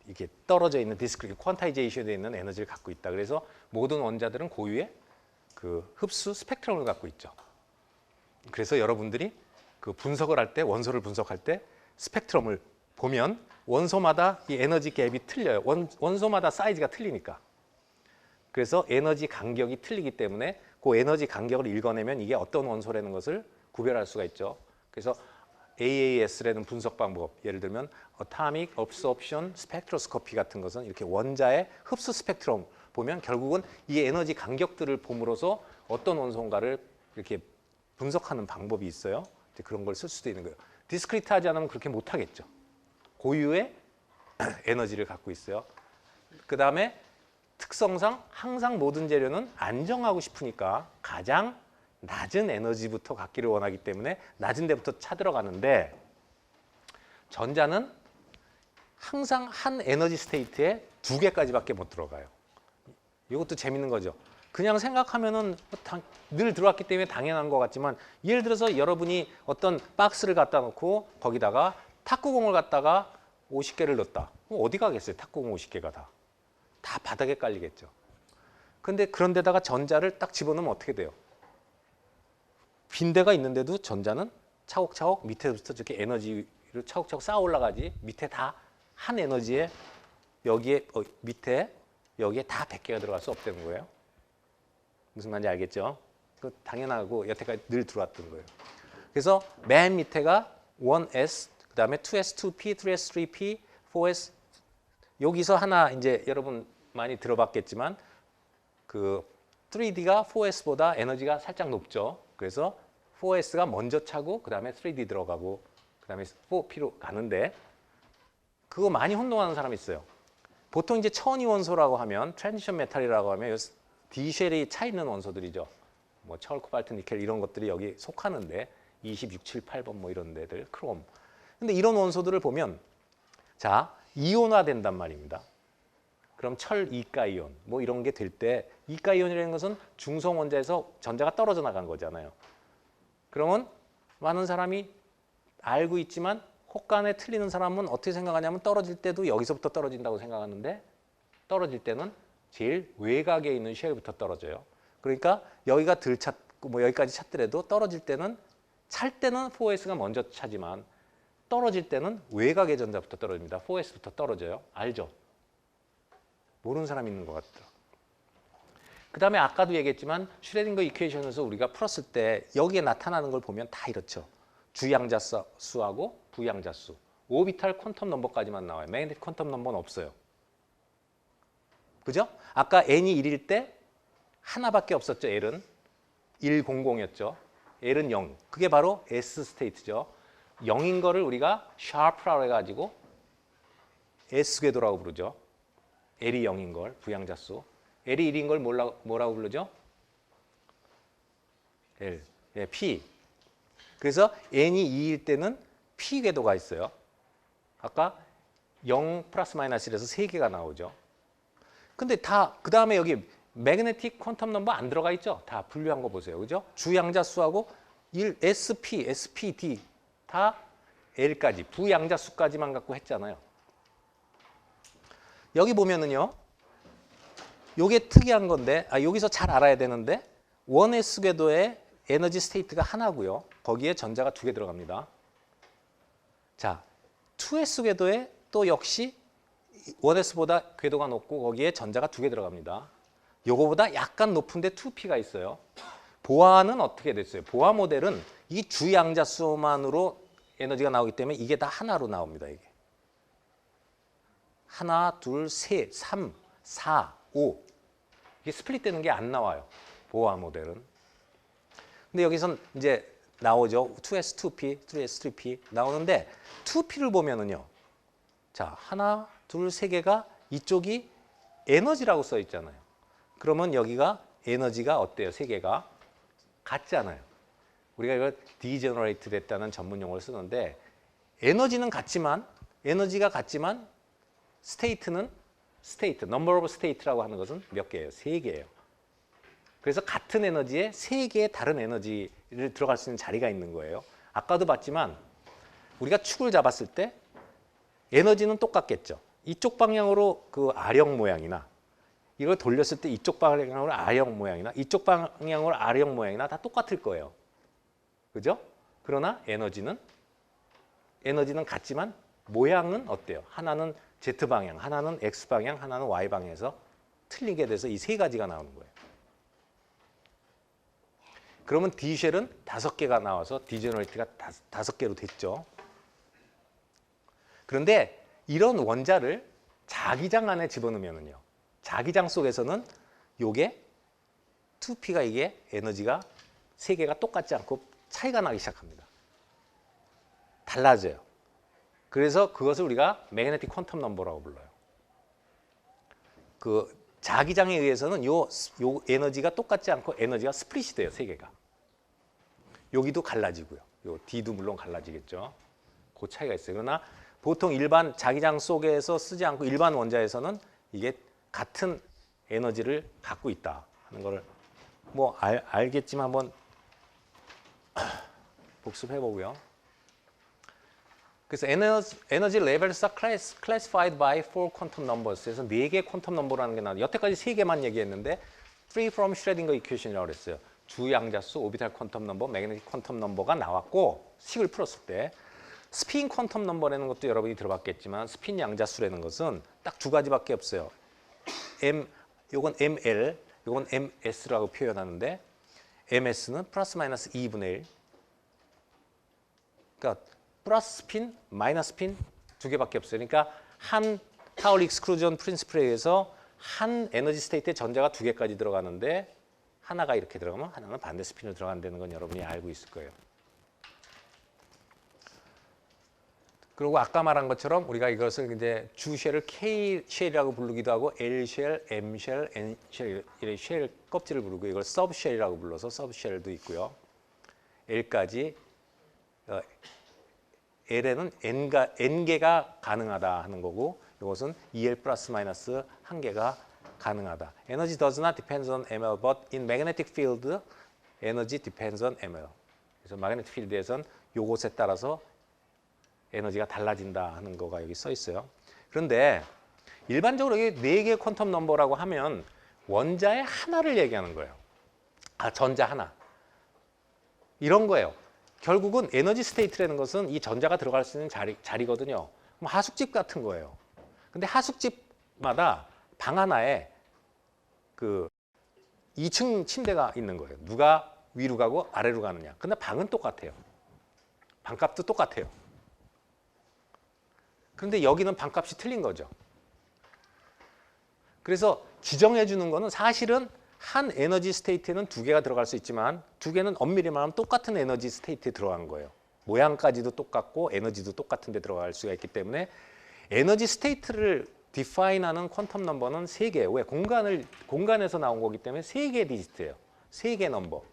이게 떨어져 있는 discrete, 퀀타이제이션이 되어 있는 에너지를 갖고 있다. 그래서 모든 원자들은 고유의 그 흡수 스펙트럼을 갖고 있죠. 그래서 여러분들이 그 분석을 할 때, 원소를 분석할 때 스펙트럼을 보면 원소마다 이 에너지 갭이 틀려요. 원소마다 사이즈가 틀리니까. 그래서 에너지 간격이 틀리기 때문에 그 에너지 간격을 읽어내면 이게 어떤 원소라는 것을 구별할 수가 있죠. 그래서 AAS라는 분석 방법, 예를 들면 Atomic Absorption Spectroscopy 같은 것은 이렇게 원자의 흡수 스펙트럼 보면 결국은 이 에너지 간격들을 봄으로써 어떤 원소인가를 이렇게 분석하는 방법이 있어요. 그런 걸 쓸 수도 있는 거예요. 디스크리트하지 않으면 그렇게 못하겠죠. 고유의 에너지를 갖고 있어요. 그 다음에 특성상 항상 모든 재료는 안정하고 싶으니까 가장 낮은 에너지부터 갖기를 원하기 때문에 낮은 데부터 찾들어가는데 전자는 항상 한 에너지 스테이트에 2개까지밖에 못 들어가요. 이것도 재밌는 거죠. 그냥 생각하면은 늘 들어왔기 때문에 당연한 것 같지만 예를 들어서 여러분이 어떤 박스를 갖다 놓고 거기다가 탁구공을 갖다가 50개를 넣었다. 어디 가겠어요? 탁구공 50개가 다. 다 바닥에 깔리겠죠. 근데 그런 데다가 전자를 딱 집어넣으면 어떻게 돼요? 빈대가 있는데도 전자는 차곡차곡 밑에부터 저렇게 에너지를 차곡차곡 쌓아 올라가지 밑에 다 한 에너지에 여기에 밑에 여기에 다 100개가 들어갈 수 없다는 거예요. 무슨 말인지 알겠죠? 그 당연하고 여태까지 늘 들어왔던 거예요. 그래서 맨 밑에가 1S, 그 다음에 2S, 2P, 3S, 3P, 4S. 여기서 하나 이제 여러분 많이 들어봤겠지만 그 3D가 4S보다 에너지가 살짝 높죠. 그래서 4S가 먼저 차고 그 다음에 3D 들어가고 그 다음에 4P로 가는데 그거 많이 혼동하는 사람이 있어요. 보통 이제 천이 원소라고 하면 트랜지션 메탈이라고 하면 D쉘이 차 있는 원소들이죠. 뭐 철, 코발트, 니켈 이런 것들이 여기 속하는데 26, 7, 8번 뭐 이런 데들, 크롬. 근데 이런 원소들을 보면 자, 이온화 된단 말입니다. 그럼 철 이가 이온 뭐 이런 게 될 때 이가 이온이라는 것은 중성 원자에서 전자가 떨어져 나간 거잖아요. 그러면 많은 사람이 알고 있지만 혹간에 틀리는 사람은 어떻게 생각하냐면 떨어질 때도 여기서부터 떨어진다고 생각하는데 떨어질 때는 제일 외곽에 있는 쉘부터 떨어져요. 그러니까 여기가 덜 찼고 뭐 여기까지 찼더라도 떨어질 때는 찰 때는 4S가 먼저 차지만 떨어질 때는 외곽의 전자부터 떨어집니다. 4S부터 떨어져요. 알죠? 모르는 사람이 있는 것 같더라. 그 다음에 아까도 얘기했지만 슈레딩거 이퀘이션에서 우리가 풀었을 때 여기에 나타나는 걸 보면 다 이렇죠. 주양자 수하고 부양자 수. 오비탈 퀀텀 넘버까지만 나와요. 매그네틱 퀀텀 넘버는 없어요. 그죠? 아까 n이 1일 때 하나밖에 없었죠. L은 100이었죠. L은 0. 그게 바로 S 스테이트죠. 0인 거를 우리가 샤프라고 해가지고 S 궤도라고 부르죠. L이 0인 걸 부양자 수. L이 1인 걸 뭐라고 부르죠? L. 예, P. 그래서 n이 2일 때는 P 궤도가 있어요. 아까 0 플러스 마이너스에서 3개가 나오죠. 근데 다 그 다음에 여기 매그네틱 퀀텀 넘버 안 들어가 있죠? 다 분류한 거 보세요. 그죠? 주양자 수하고 1 SP, SPD 다 L까지 부양자 수까지만 갖고 했잖아요. 여기 보면은요. 요게 특이한 건데 여기서 잘 알아야 되는데 1S 궤도의 에너지 스테이트가 하나고요. 거기에 전자가 2개 들어갑니다. 자, 2S 궤도에 또 역시 1S보다 궤도가 높고 거기에 전자가 2개 들어갑니다. 요거보다 약간 높은데 2P가 있어요. 보아는 어떻게 됐어요? 보아 모델은 이 주양자 수만으로 에너지가 나오기 때문에 이게 다 하나로 나옵니다. 이게. 하나, 둘, 셋, 3, 4, 5. 이게 스플릿 되는 게 안 나와요. 보아 모델은. 근데 여기선 이제 나오죠. 2S, 2P, 3S, 3P 나오는데 2P를 보면은요. 자, 하나, 둘, 세 개가 이쪽이 에너지라고 써 있잖아요. 그러면 여기가 에너지가 어때요? 세 개가 같잖아요. 우리가 이걸 디제너레이트 됐다는 전문 용어를 쓰는데 에너지는 같지만 에너지가 같지만 스테이트는 스테이트, 넘버 오브 스테이트라고 하는 것은 몇 개예요? 세 개예요. 그래서 같은 에너지에 세 개의 다른 에너지를 들어갈 수 있는 자리가 있는 거예요. 아까도 봤지만 우리가 축을 잡았을 때 에너지는 똑같겠죠. 이쪽 방향으로 그 아령 모양이나 이걸 돌렸을 때 이쪽 방향으로 아령 모양이나 이쪽 방향으로 아령 모양이나 다 똑같을 거예요. 그죠? 그러나 에너지는 같지만 모양은 어때요? 하나는 Z방향, 하나는 X방향, 하나는 Y방향에서 틀리게 돼서 이 세 가지가 나오는 거예요. 그러면 D쉘은 5개가 나와서 디제너레이트가 5개로 됐죠. 그런데 이런 원자를 자기장 안에 집어넣으면요. 자기장 속에서는 요게 2P가 이게 에너지가 3개가 똑같지 않고 차이가 나기 시작합니다. 달라져요. 그래서 그것을 우리가 매그네틱 퀀텀 넘버라고 불러요. 그 자기장에 의해서는 요 에너지가 똑같지 않고 에너지가 스플릿이 돼요. 3개가. 여기도 갈라지고요. 요 D도 물론 갈라지겠죠. 그 차이가 있어요. 그러나 보통 일반 자기장 속에서 쓰지 않고 일반 원자에서는 이게 같은 에너지를 갖고 있다 하는 거를 뭐 알겠지만 한번 복습해 보고요. 그래서 에너지 레벨스 are classified by 4 quantum numbers. 그래서 4개 퀀텀 넘버라는 게 나와요. 여태까지 3개만 얘기했는데 free from Schrödinger equation이라고 그랬어요. 주양자수, 오비탈 퀀텀 넘버, 매그네틱 퀀텀 넘버가 나왔고 식을 풀었을 때 스핀 퀀텀 넘버라는 것도 여러분이 들어봤겠지만 스핀 양자수라는 것은 딱 2가지밖에 없어요. 요건 ML, 요건 MS라고 표현하는데 MS는 플러스 마이너스 2분의 1. 그러니까 플러스 스핀, 마이너스 스핀 2개밖에 없어요. 그러니까 한 파울 익스클루전 프린시플에 의해서 한 에너지 스테이트에 전자가 2개까지 들어가는데 하나가 이렇게 들어가면 하나는 반대 스핀으로 들어간다는 건 여러분이 알고 있을 거예요. 그리고 아까 말한 것처럼 우리가 이것을 이제 주 쉘을 K 쉘이라고 부르기도 하고 L 쉘, M 쉘, N 쉘 이런 쉘 껍질을 부르고 이걸 서브 쉘이라고 불러서 서브 쉘도 있고요. L까지 L에는 N개가 가능하다 하는 거고 이것은 EL 플러스 마이너스 1개가 가능하다. Energy does not depend on ML, but in magnetic field, energy depends on ML. 그래서 magnetic field에선 요것에 따라서 에너지가 달라진다 하는 거가 여기 써 있어요. 그런데 일반적으로 이게 4개 퀀텀 넘버라고 하면 원자의 하나를 얘기하는 거예요. 전자 하나. 이런 거예요. 결국은 에너지 스테이트라는 것은 이 전자가 들어갈 수 있는 자리거든요. 하숙집 같은 거예요. 근데 하숙집마다 방 하나에 그 2층 침대가 있는 거예요. 누가 위로 가고 아래로 가느냐. 근데 방은 똑같아요. 방값도 똑같아요. 그런데 여기는 방값이 틀린 거죠. 그래서 지정해 주는 거는 사실은 한 에너지 스테이트에는 2개가 들어갈 수 있지만 2개는 엄밀히 말하면 똑같은 에너지 스테이트에 들어간 거예요. 모양까지도 똑같고 에너지도 똑같은 데 들어갈 수가 있기 때문에 에너지 스테이트를 디파인하는 퀀텀 넘버는 3개. 왜? 공간에서 나온 거기 때문에 3개 디지트예요. 3개 넘버.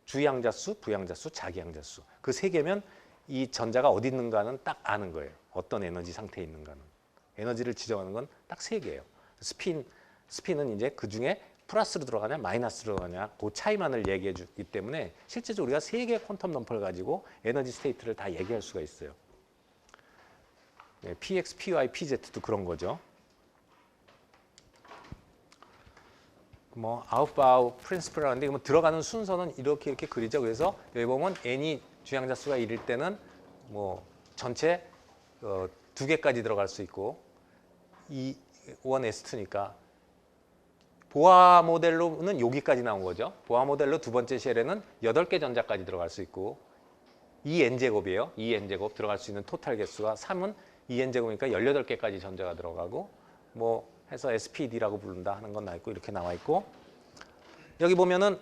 주양자수, 부양자수, 자기양자수. 그 3개면 이 전자가 어디 있는가는 딱 아는 거예요. 어떤 에너지 상태에 있는가는. 에너지를 지정하는 건 딱 3개예요. 스핀은 이제 그중에 플러스로 들어가냐 마이너스로 들어가냐 그 차이만을 얘기해 주기 때문에 실제적으로 우리가 3개의 퀀텀 넘버를 가지고 에너지 스테이트를 다 얘기할 수가 있어요. 네, PX, PY, PZ도 그런 거죠. 뭐 아웃바우 프린시플이라는데 뭐 들어가는 순서는 이렇게 그리죠. 그래서 여기 보면 n이 주양자수가 1일 때는 뭐 전체 2개까지 들어갈 수 있고 1S2니까 보아 모델로는 여기까지 나온 거죠. 보아 모델로 두 번째 쉘에는 8개 전자까지 들어갈 수 있고 2n제곱이에요. 2n제곱 들어갈 수 있는 토탈 개수가 3은 2n제곱이니까 18개까지 전자가 들어가고 뭐 해서 SPD라고 부른다 하는 건 나와 있고 이렇게 나와 있고 여기 보면은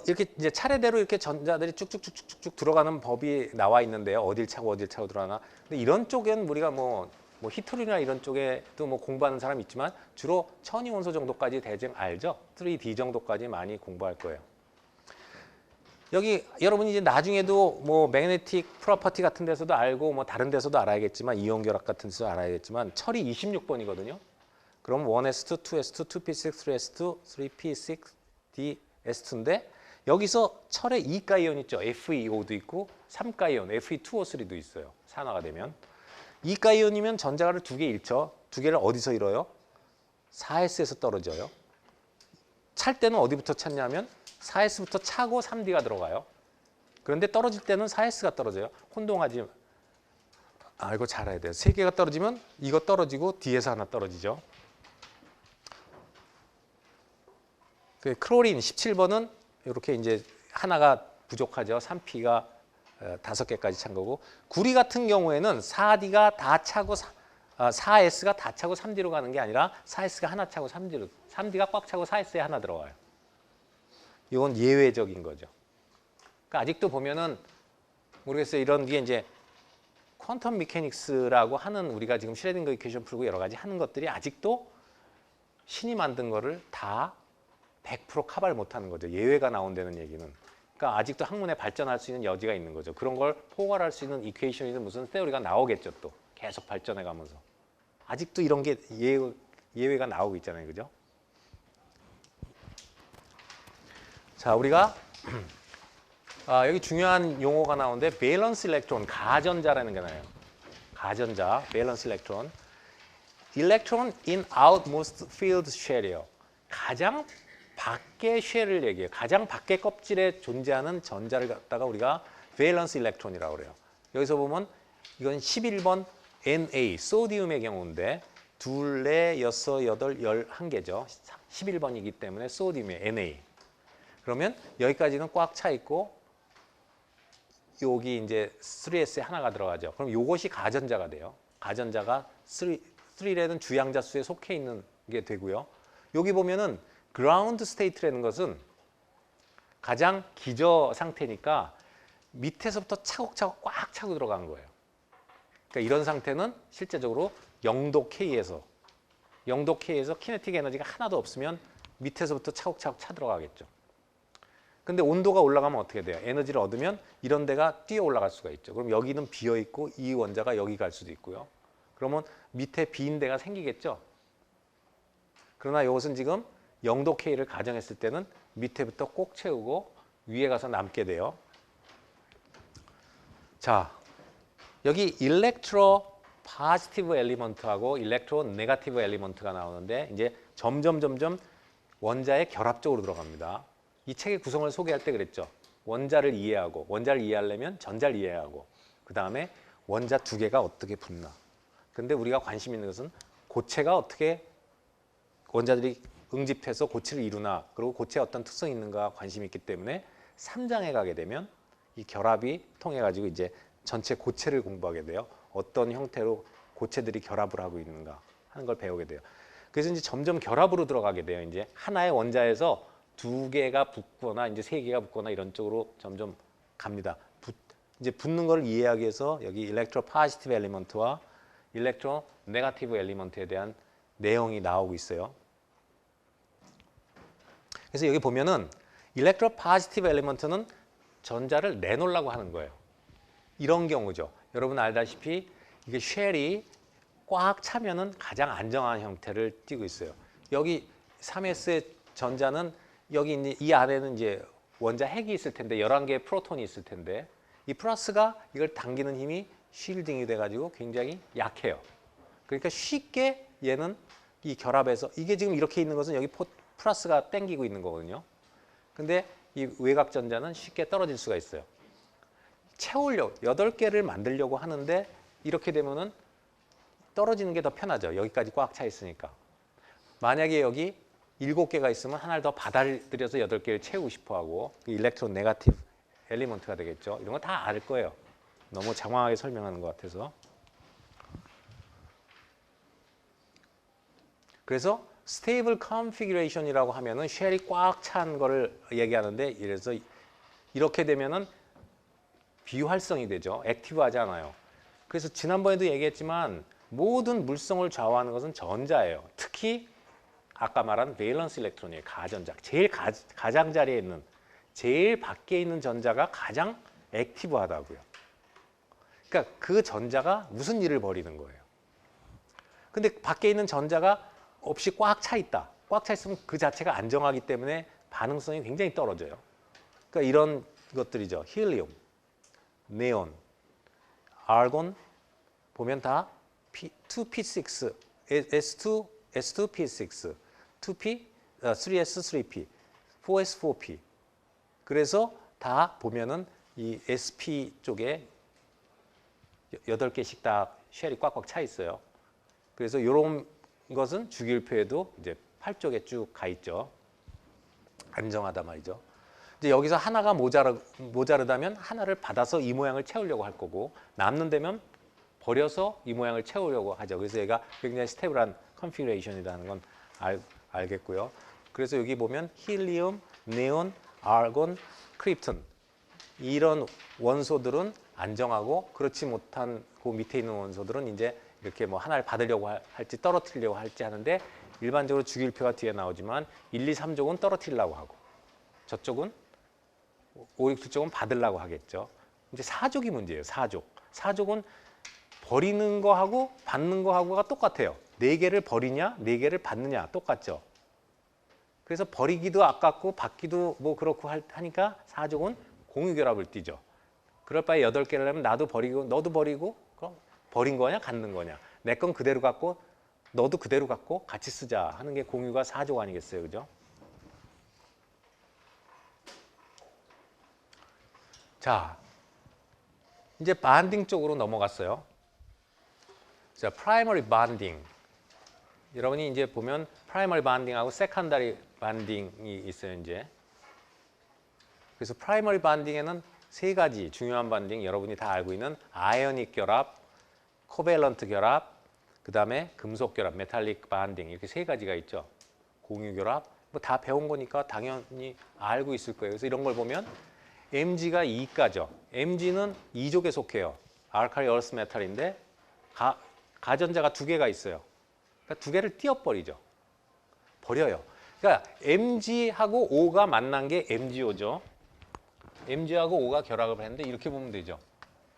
이렇게 이제 차례대로 이렇게 전자들이 쭉쭉쭉쭉쭉 들어가는 법이 나와 있는데요. 어딜 차고 들어가나. 근데 이런 쪽엔 우리가 뭐 히토류나 이런 쪽에도 뭐 공부하는 사람 있지만 주로 천이온소 정도까지 대충 알죠. 3D 정도까지 많이 공부할 거예요. 여기 여러분이 이제 나중에도 뭐 매그네틱 프로퍼티 같은 데서도 알고 뭐 다른 데서도 알아야겠지만 이온 결합 같은 데서 알아야겠지만 철이 26번이거든요. 그럼 1s2, 2s2, 2p6, 3s2, 3p6, ds2인데 여기서 철의 2가이온 있죠. FeO도 있고 3가이온 Fe2O3도 있어요. 산화가 되면. 2가이온이면 전자를 2개 잃죠. 2개를 어디서 잃어요? 4s에서 떨어져요. 찰 때는 어디부터 찾냐면 4s부터 차고 3d가 들어가요. 그런데 떨어질 때는 4s가 떨어져요. 혼동하지 이거 잘 알아야 돼요. 3개가 떨어지면 이거 떨어지고 D에서 하나 떨어지죠. 크로린 17번은 이렇게 이제 하나가 부족하죠. 3P가 5개까지 찬 거고 구리 같은 경우에는 4D가 다 차고 4S가 다 차고 3D로 가는 게 아니라 4S가 하나 차고 3D로 3D가 꽉 차고 4S에 하나 들어가요. 이건 예외적인 거죠. 그러니까 아직도 보면은 모르겠어요. 이런 게 이제 퀀텀 미케닉스라고 하는 우리가 지금 슈레딩거 이퀘이션 풀고 여러 가지 하는 것들이 아직도 신이 만든 거를 다 100% 카바를 못하는 거죠. 예외가 나온다는 얘기는. 그러니까 아직도 학문에 발전할 수 있는 여지가 있는 거죠. 그런 걸 포괄할 수 있는 이퀘이션이든 무슨 세오리가 나오겠죠. 또 계속 발전해 가면서. 아직도 이런 게 예외가 나오고 있잖아요. 그죠? 자, 우리가 여기 중요한 용어가 나오는데 밸런스 일렉트론, 가전자라는 게 나와요. 가전자, 밸런스 일렉트론. Electron in outmost field shell이요. 가장 밖의 쉘을 얘기해요. 가장 밖의 껍질에 존재하는 전자를 갖다가 우리가 밸런스 일렉트론이라고 그래요. 여기서 보면 이건 11번 Na, 소디움의 경우인데 둘, 넷, 여섯, 여덟, 11개죠. 11번이기 때문에 소디움의 Na. 그러면 여기까지는 꽉 차 있고 여기 이제 3S에 하나가 들어가죠. 그럼 이것이 가전자가 돼요. 가전자가 3라는 주양자 수에 속해 있는 게 되고요. 여기 보면은 그라운드 스테이트라는 것은 가장 기저 상태니까 밑에서부터 차곡차곡 꽉 차고 들어간 거예요. 그러니까 이런 상태는 실제적으로 0도 K에서 키네틱 에너지가 하나도 없으면 밑에서부터 차곡차곡 차 들어가겠죠. 근데 온도가 올라가면 어떻게 돼요? 에너지를 얻으면 이런 데가 뛰어 올라갈 수가 있죠. 그럼 여기는 비어 있고 이 원자가 여기 갈 수도 있고요. 그러면 밑에 빈 데가 생기겠죠. 그러나 이것은 지금 0도 K를 가정했을 때는 밑에부터 꼭 채우고 위에 가서 남게 돼요. 자, 여기 일렉트로 파지티브 엘리먼트하고 일렉트로 네거티브 엘리먼트가 나오는데 이제 점점 원자의 결합 쪽으로 들어갑니다. 이 책의 구성을 소개할 때 그랬죠. 원자를 이해하려면 전자를 이해하고 그 다음에 원자 두 개가 어떻게 붙나. 근데 우리가 관심 있는 것은 고체가 어떻게 원자들이 응집해서 고체를 이루나 그리고 고체에 어떤 특성이 있는가 관심이 있기 때문에 3장에 가게 되면 이 결합이 통해 가지고 이제 전체 고체를 공부하게 돼요. 어떤 형태로 고체들이 결합을 하고 있는가 하는 걸 배우게 돼요. 그래서 이제 점점 결합으로 들어가게 돼요. 이제 하나의 원자에서 두 개가 붙거나 이제 세 개가 붙거나 이런 쪽으로 점점 갑니다. 이제 붙는 걸 이해하기 위해서 여기 일렉트로 파지티브 엘리먼트와 일렉트로 네거티브 엘리먼트에 대한 내용이 나오고 있어요. 그래서 여기 보면은 일렉트로 파지티브 엘리먼트는 전자를 내놓으려고 하는 거예요. 이런 경우죠. 여러분 알다시피 이게 쉘이 꽉 차면은 가장 안정한 형태를 띠고 있어요. 여기 3S의 전자는 여기 이제 이 안에는 이제 원자 핵이 있을 텐데 11개의 프로톤이 있을 텐데 이 플러스가 이걸 당기는 힘이 쉴딩이 돼가지고 굉장히 약해요. 그러니까 쉽게 얘는 이 결합에서 이게 지금 이렇게 있는 것은 여기 플러스가 당기고 있는 거거든요. 근데 이 외곽 전자는 쉽게 떨어질 수가 있어요. 채우려고 8개를 만들려고 하는데 이렇게 되면은 떨어지는 게 더 편하죠. 여기까지 꽉 차 있으니까. 만약에 여기 7개가 있으면 하나를 더 받아들여서 8개를 채우고 싶어 하고 일렉트론 네거티브 엘리먼트가 되겠죠. 이런 거 다 알 거예요. 너무 장황하게 설명하는 것 같아서. 그래서 스테이블 컨피규레이션이라고 하면은 쉘이 꽉 찬 거를 얘기하는데, 이래서 이렇게 되면은 비활성이 되죠. 액티브하지 않아요. 그래서 지난번에도 얘기했지만 모든 물성을 좌우하는 것은 전자예요. 특히 아까 말한 밸런스 일렉트론이에요. 가전자. 제일 가장자리에 있는, 제일 밖에 있는 전자가 가장 액티브하다고요. 그러니까 그 전자가 무슨 일을 벌이는 거예요. 근데 밖에 있는 전자가 없이 꽉 차 있다. 꽉 차 있으면 그 자체가 안정하기 때문에 반응성이 굉장히 떨어져요. 그러니까 이런 것들이죠. 힐리움, 네온, 아르곤 보면 다 2p6, S2p6, 2p, 3s, 3p, 4s, 4p. 그래서 다 보면은 이 sp 쪽에 8개씩 다 쉘이 꽉꽉 차 있어요. 그래서 이런 것은 주기율표에도 이제 8쪽에 쭉 가 있죠. 안정하다 말이죠. 이제 여기서 하나가 모자르다면 하나를 받아서 이 모양을 채우려고 할 거고, 남는 데면 버려서 이 모양을 채우려고 하죠. 그래서 얘가 굉장히 스테이블한 컨피규레이션이라는 건 알겠고요. 그래서 여기 보면 힐리움, 네온, 아르곤, 크립톤, 이런 원소들은 안정하고, 그렇지 못한 그 밑에 있는 원소들은 이제 이렇게 뭐 하나를 받으려고 할지 떨어뜨리려고 할지 하는데, 일반적으로 주기율표가 뒤에 나오지만 1, 2, 3족은 떨어뜨리려고 하고, 저쪽은 5, 6, 7쪽은 받으려고 하겠죠. 이제 4족이 문제예요. 4족. 4족은 버리는 거하고 받는 거하고가 똑같아요. 4개를 버리냐, 4개를 받느냐 똑같죠. 그래서 버리기도 아깝고 받기도 뭐 그렇고 하니까 4족은 공유결합을 띠죠. 그럴 바에 8개를 하면 나도 버리고 너도 버리고, 그럼 버린 거냐 갖는 거냐. 내 건 그대로 갖고 너도 그대로 갖고 같이 쓰자 하는 게 공유가 4족 아니겠어요. 그죠? 자, 이제 반딩 쪽으로 넘어갔어요. 자, 프라이머리 반딩. 여러분이 이제 보면 프라이머리 반딩하고 세컨다리 반딩이 있어요, 이제. 그래서 프라이머리 반딩에는 3가지 중요한 반딩, 여러분이 다 알고 있는 아이오닉 결합, 코밸런트 결합, 그다음에 금속 결합, 메탈릭 반딩, 이렇게 3가지가 있죠. 공유 결합, 뭐 다 배운 거니까 당연히 알고 있을 거예요. 그래서 이런 걸 보면 Mg가 2가죠. Mg는 2족에 속해요. 알칼리 얼스 메탈인데 가전자가 2개가 있어요. 그러니까 2개를 띄어버리죠. 버려요. 그러니까 Mg하고 O가 만난 게 MgO죠. Mg하고 O가 결합을 했는데 이렇게 보면 되죠.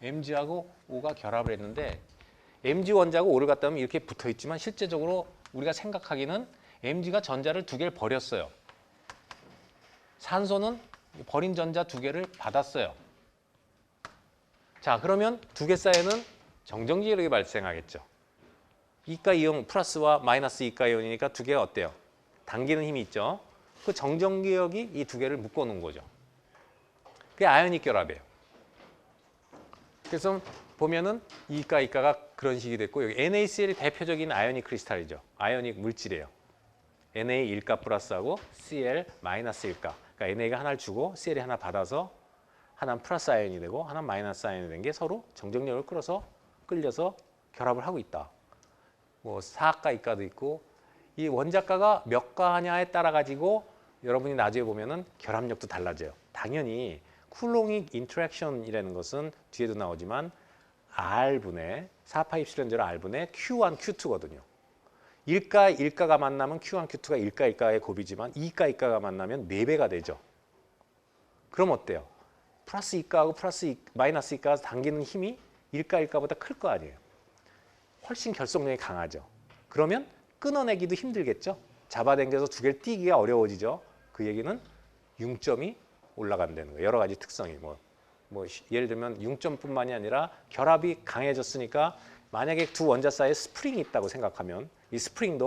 Mg하고 O가 결합을 했는데 Mg 원자하고 O를 갖다 놓으면 이렇게 붙어 있지만 실제적으로 우리가 생각하기는 Mg가 전자를 2개를 버렸어요. 산소는 버린 전자 2개를 받았어요. 자, 그러면 2개 사이에는 정전기력이 발생하겠죠. 이가 이온 플러스와 마이너스 이가 이온이니까 2개가 어때요? 당기는 힘이 있죠. 그 정전기력이 이 2개를 묶어 놓은 거죠. 그게 아이오닉 결합이에요. 그래서 보면은 이가가 그런 식이 됐고, 여기 NaCl이 대표적인 아이오닉 크리스탈이죠. 아이오닉 물질이에요. Na 1가 플러스하고 Cl 마이너스 1가. 그러니까 Na가 하나를 주고 Cl이 하나 받아서 하나는 플러스 아이온이 되고 하나는 마이너스 아이온이 된 게 서로 정전력을 끌려서 결합을 하고 있다. 뭐 4가, 2가도 있고, 이 원자가가 몇 가냐에 따라 가지고 여러분이 나중에 보면은 결합력도 달라져요. 당연히 쿨롱익 인터랙션이라는 것은 뒤에도 나오지만 R분의 4파입실현제로 R분의 Q1, Q2거든요. 1가가 만나면 Q1, Q2가 1가의 곱이지만 2가가 만나면 4배가 되죠. 그럼 어때요? 플러스 2가하고 마이너스 2가가 당기는 힘이 1가보다 클 거 아니에요. 훨씬 결속력이 강하죠. 그러면 끊어내기도 힘들겠죠. 잡아당겨서 2개를 띄기가 어려워지죠. 그 얘기는 융점이 올라간다는 거예요. 여러 가지 특성이 뭐 예를 들면 융점뿐만이 아니라 결합이 강해졌으니까 만약에 2 원자 사이에 스프링이 있다고 생각하면 이 스프링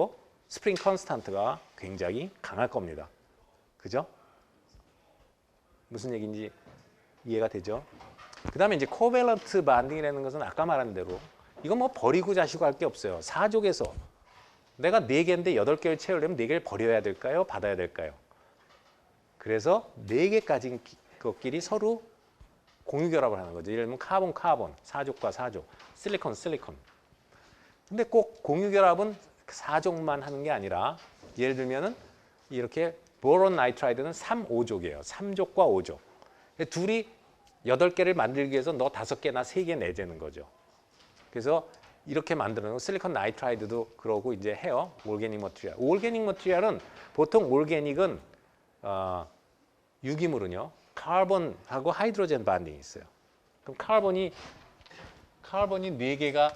컨스탄트가 굉장히 강할 겁니다. 그죠? 무슨 얘기인지 이해가 되죠? 그 다음에 이제 코밸런트 반딩이라는 것은 아까 말한 대로 이건 뭐 버리고 자시고 할 게 없어요. 4족에서 내가 4개인데 8개를 채우려면 4개를 버려야 될까요? 받아야 될까요? 그래서 4개까지 것끼리 서로 공유결합을 하는 거죠. 예를 들면 카본, 4족과 4족, 실리콘. 근데 꼭 공유결합은 4족만 하는 게 아니라 예를 들면은 이렇게 보론 나이트라이드는 3, 5족이에요. 3족과 5족. 둘이 8개를 만들기 위해서 너 5개나 3개 내재는 거죠. 그래서 이렇게 만드는 실리콘 나이트라이드도 그러고 이제 해요. 올게닉 머티리얼. 올게닉 머티리얼은 보통 올게닉은 유기물은요. 카본하고 하이드로젠 반딩이 있어요. 그럼 카본이 4개가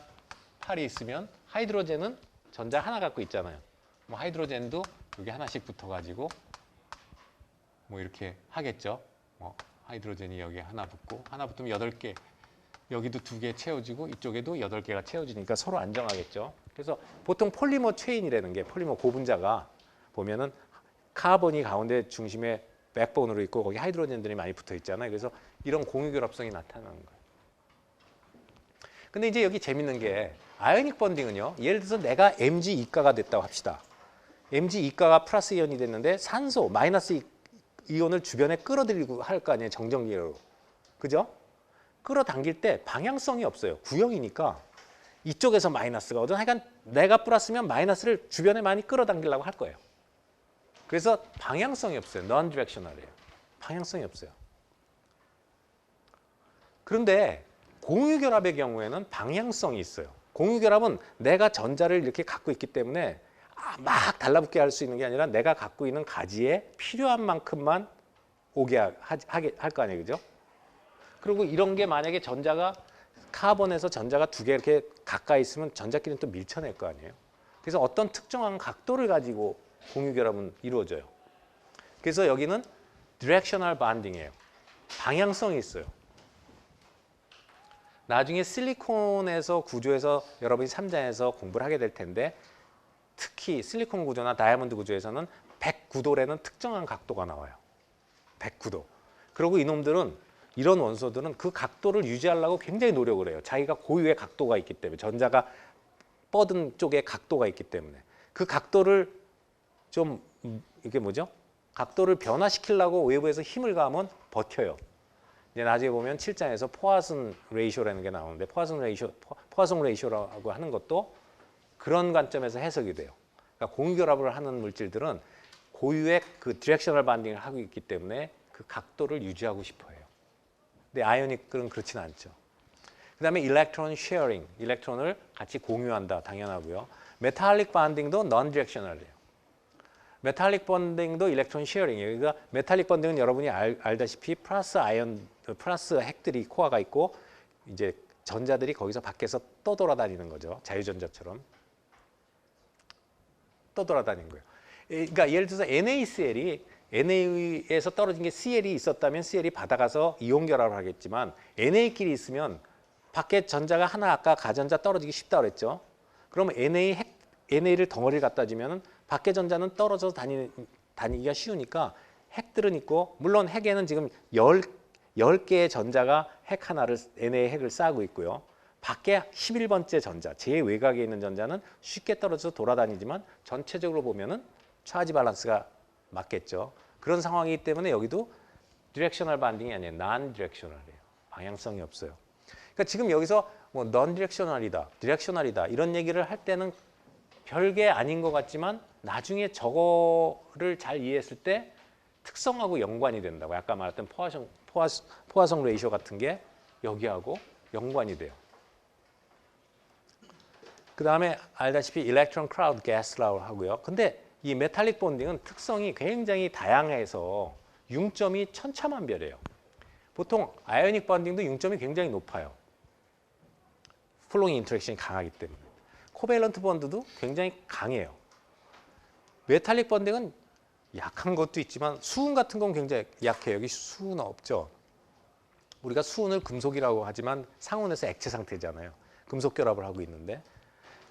팔이 있으면 하이드로젠은 전자 하나 갖고 있잖아요. 뭐 하이드로젠도 여기 하나씩 붙어가지고 뭐 이렇게 하겠죠. 하이드로젠이 여기 하나 붙고 하나 붙으면 8개. 여기도 2개 채워지고 이쪽에도 8개가 채워지니까 서로 안정하겠죠. 그래서 보통 폴리머 체인이라는 게 폴리머 고분자가 보면은 카본이 가운데 중심에 백본으로 있고 거기 하이드로젠들이 많이 붙어 있잖아요. 그래서 이런 공유결합성이 나타나는 거예요. 근데 이제 여기 재밌는 게 아이오닉 번딩은요. 예를 들어서 내가 Mg 이가가 됐다고 합시다. Mg 이가가 플러스 이온이 됐는데 산소 마이너스 이온을 주변에 끌어들이고 할 거 아니에요. 정전기로. 그죠? 끌어당길 때 방향성이 없어요. 구형이니까 이쪽에서 마이너스가 오든 하여간 내가 플러스면 마이너스를 주변에 많이 끌어당기려고 할 거예요. 그래서 방향성이 없어요. non-directional이에요. 방향성이 없어요. 그런데 공유결합의 경우에는 방향성이 있어요. 공유결합은 내가 전자를 이렇게 갖고 있기 때문에 막 달라붙게 할 수 있는 게 아니라 내가 갖고 있는 가지에 필요한 만큼만 오게 할 거 아니에요. 그죠? 그리고 이런 게 만약에 전자가 카본에서 전자가 2개 이렇게 가까이 있으면 전자끼리는 또 밀쳐낼 거 아니에요. 그래서 어떤 특정한 각도를 가지고 공유결합은 이루어져요. 그래서 여기는 directional bonding이에요. 방향성이 있어요. 나중에 실리콘에서 구조에서 여러분이 3장에서 공부를 하게 될 텐데 특히 실리콘 구조나 다이아몬드 구조에서는 109도라는 특정한 각도가 나와요. 109도. 그리고 이런 원소들은 그 각도를 유지하려고 굉장히 노력을 해요. 자기가 고유의 각도가 있기 때문에 전자가 뻗은 쪽에 각도가 있기 때문에 그 각도를 좀 이게 뭐죠? 각도를 변화시키려고 외부에서 힘을 가하면 버텨요. 이제 나중에 보면 7장에서 포화슨 레이쇼라는 게 나오는데 포화송 레이쇼라고 하는 것도 그런 관점에서 해석이 돼요. 그러니까 공유결합을 하는 물질들은 고유의 그 디렉셔널 반딩을 하고 있기 때문에 그 각도를 유지하고 싶어 해요. 근데 아이오닉은 그렇진 않죠. 그 다음에 일렉트론 쉐어링, 일렉트론을 같이 공유한다, 당연하고요. 메탈릭 반딩도 non-directional이에요. 메탈릭 번딩도 일렉트론 쉐어링이에요. 그러니까 메탈릭 번딩은 여러분이 알다시피 플러스 핵들이 코어가 있고 이제 전자들이 거기서 밖에서 떠돌아다니는 거죠. 자유전자처럼 떠돌아다니는 거예요. 그러니까 예를 들어서 NaCl이 NA에서 떨어진 게 Cl이 있었다면 Cl이 받아가서 이온 결합을 하겠지만 NA끼리 있으면 밖에 전자가 하나 아까 가전자 떨어지기 쉽다고 그랬죠. 그럼 NA를 덩어리를 갖다 주면은 밖에 전자는 떨어져서 다니기가 쉬우니까 핵들은 있고 물론 핵에는 지금 10개의 전자가 핵 하나를 NA 핵을 쌓고 있고요. 밖에 11번째 전자, 제외곽에 있는 전자는 쉽게 떨어져서 돌아다니지만 전체적으로 보면은 차지 밸런스가 맞겠죠. 그런 상황이기 때문에 여기도 디렉셔널 반딩이 아니에요. non-directional이에요. 방향성이 없어요. 그러니까 지금 여기서 뭐 non-directional이다, directional이다 이런 얘기를 할 때는 별게 아닌 것 같지만 나중에 저거를 잘 이해했을 때 특성하고 연관이 된다고. 아까 말했던 포화성 레이쇼 같은 게 여기하고 연관이 돼요. 그 다음에 알다시피 일렉트론 크라우드 가스라고 하고요. 근데 이 메탈릭 본딩은 특성이 굉장히 다양해서 융점이 천차만별이에요. 보통 아이오닉 본딩도 융점이 굉장히 높아요. 플로잉 인터랙션이 강하기 때문에. 코밸런트 본드도 굉장히 강해요. 메탈릭 본딩은 약한 것도 있지만 수은 같은 건 굉장히 약해요. 여기 수은 없죠. 우리가 수은을 금속이라고 하지만 상온에서 액체 상태잖아요. 금속 결합을 하고 있는데.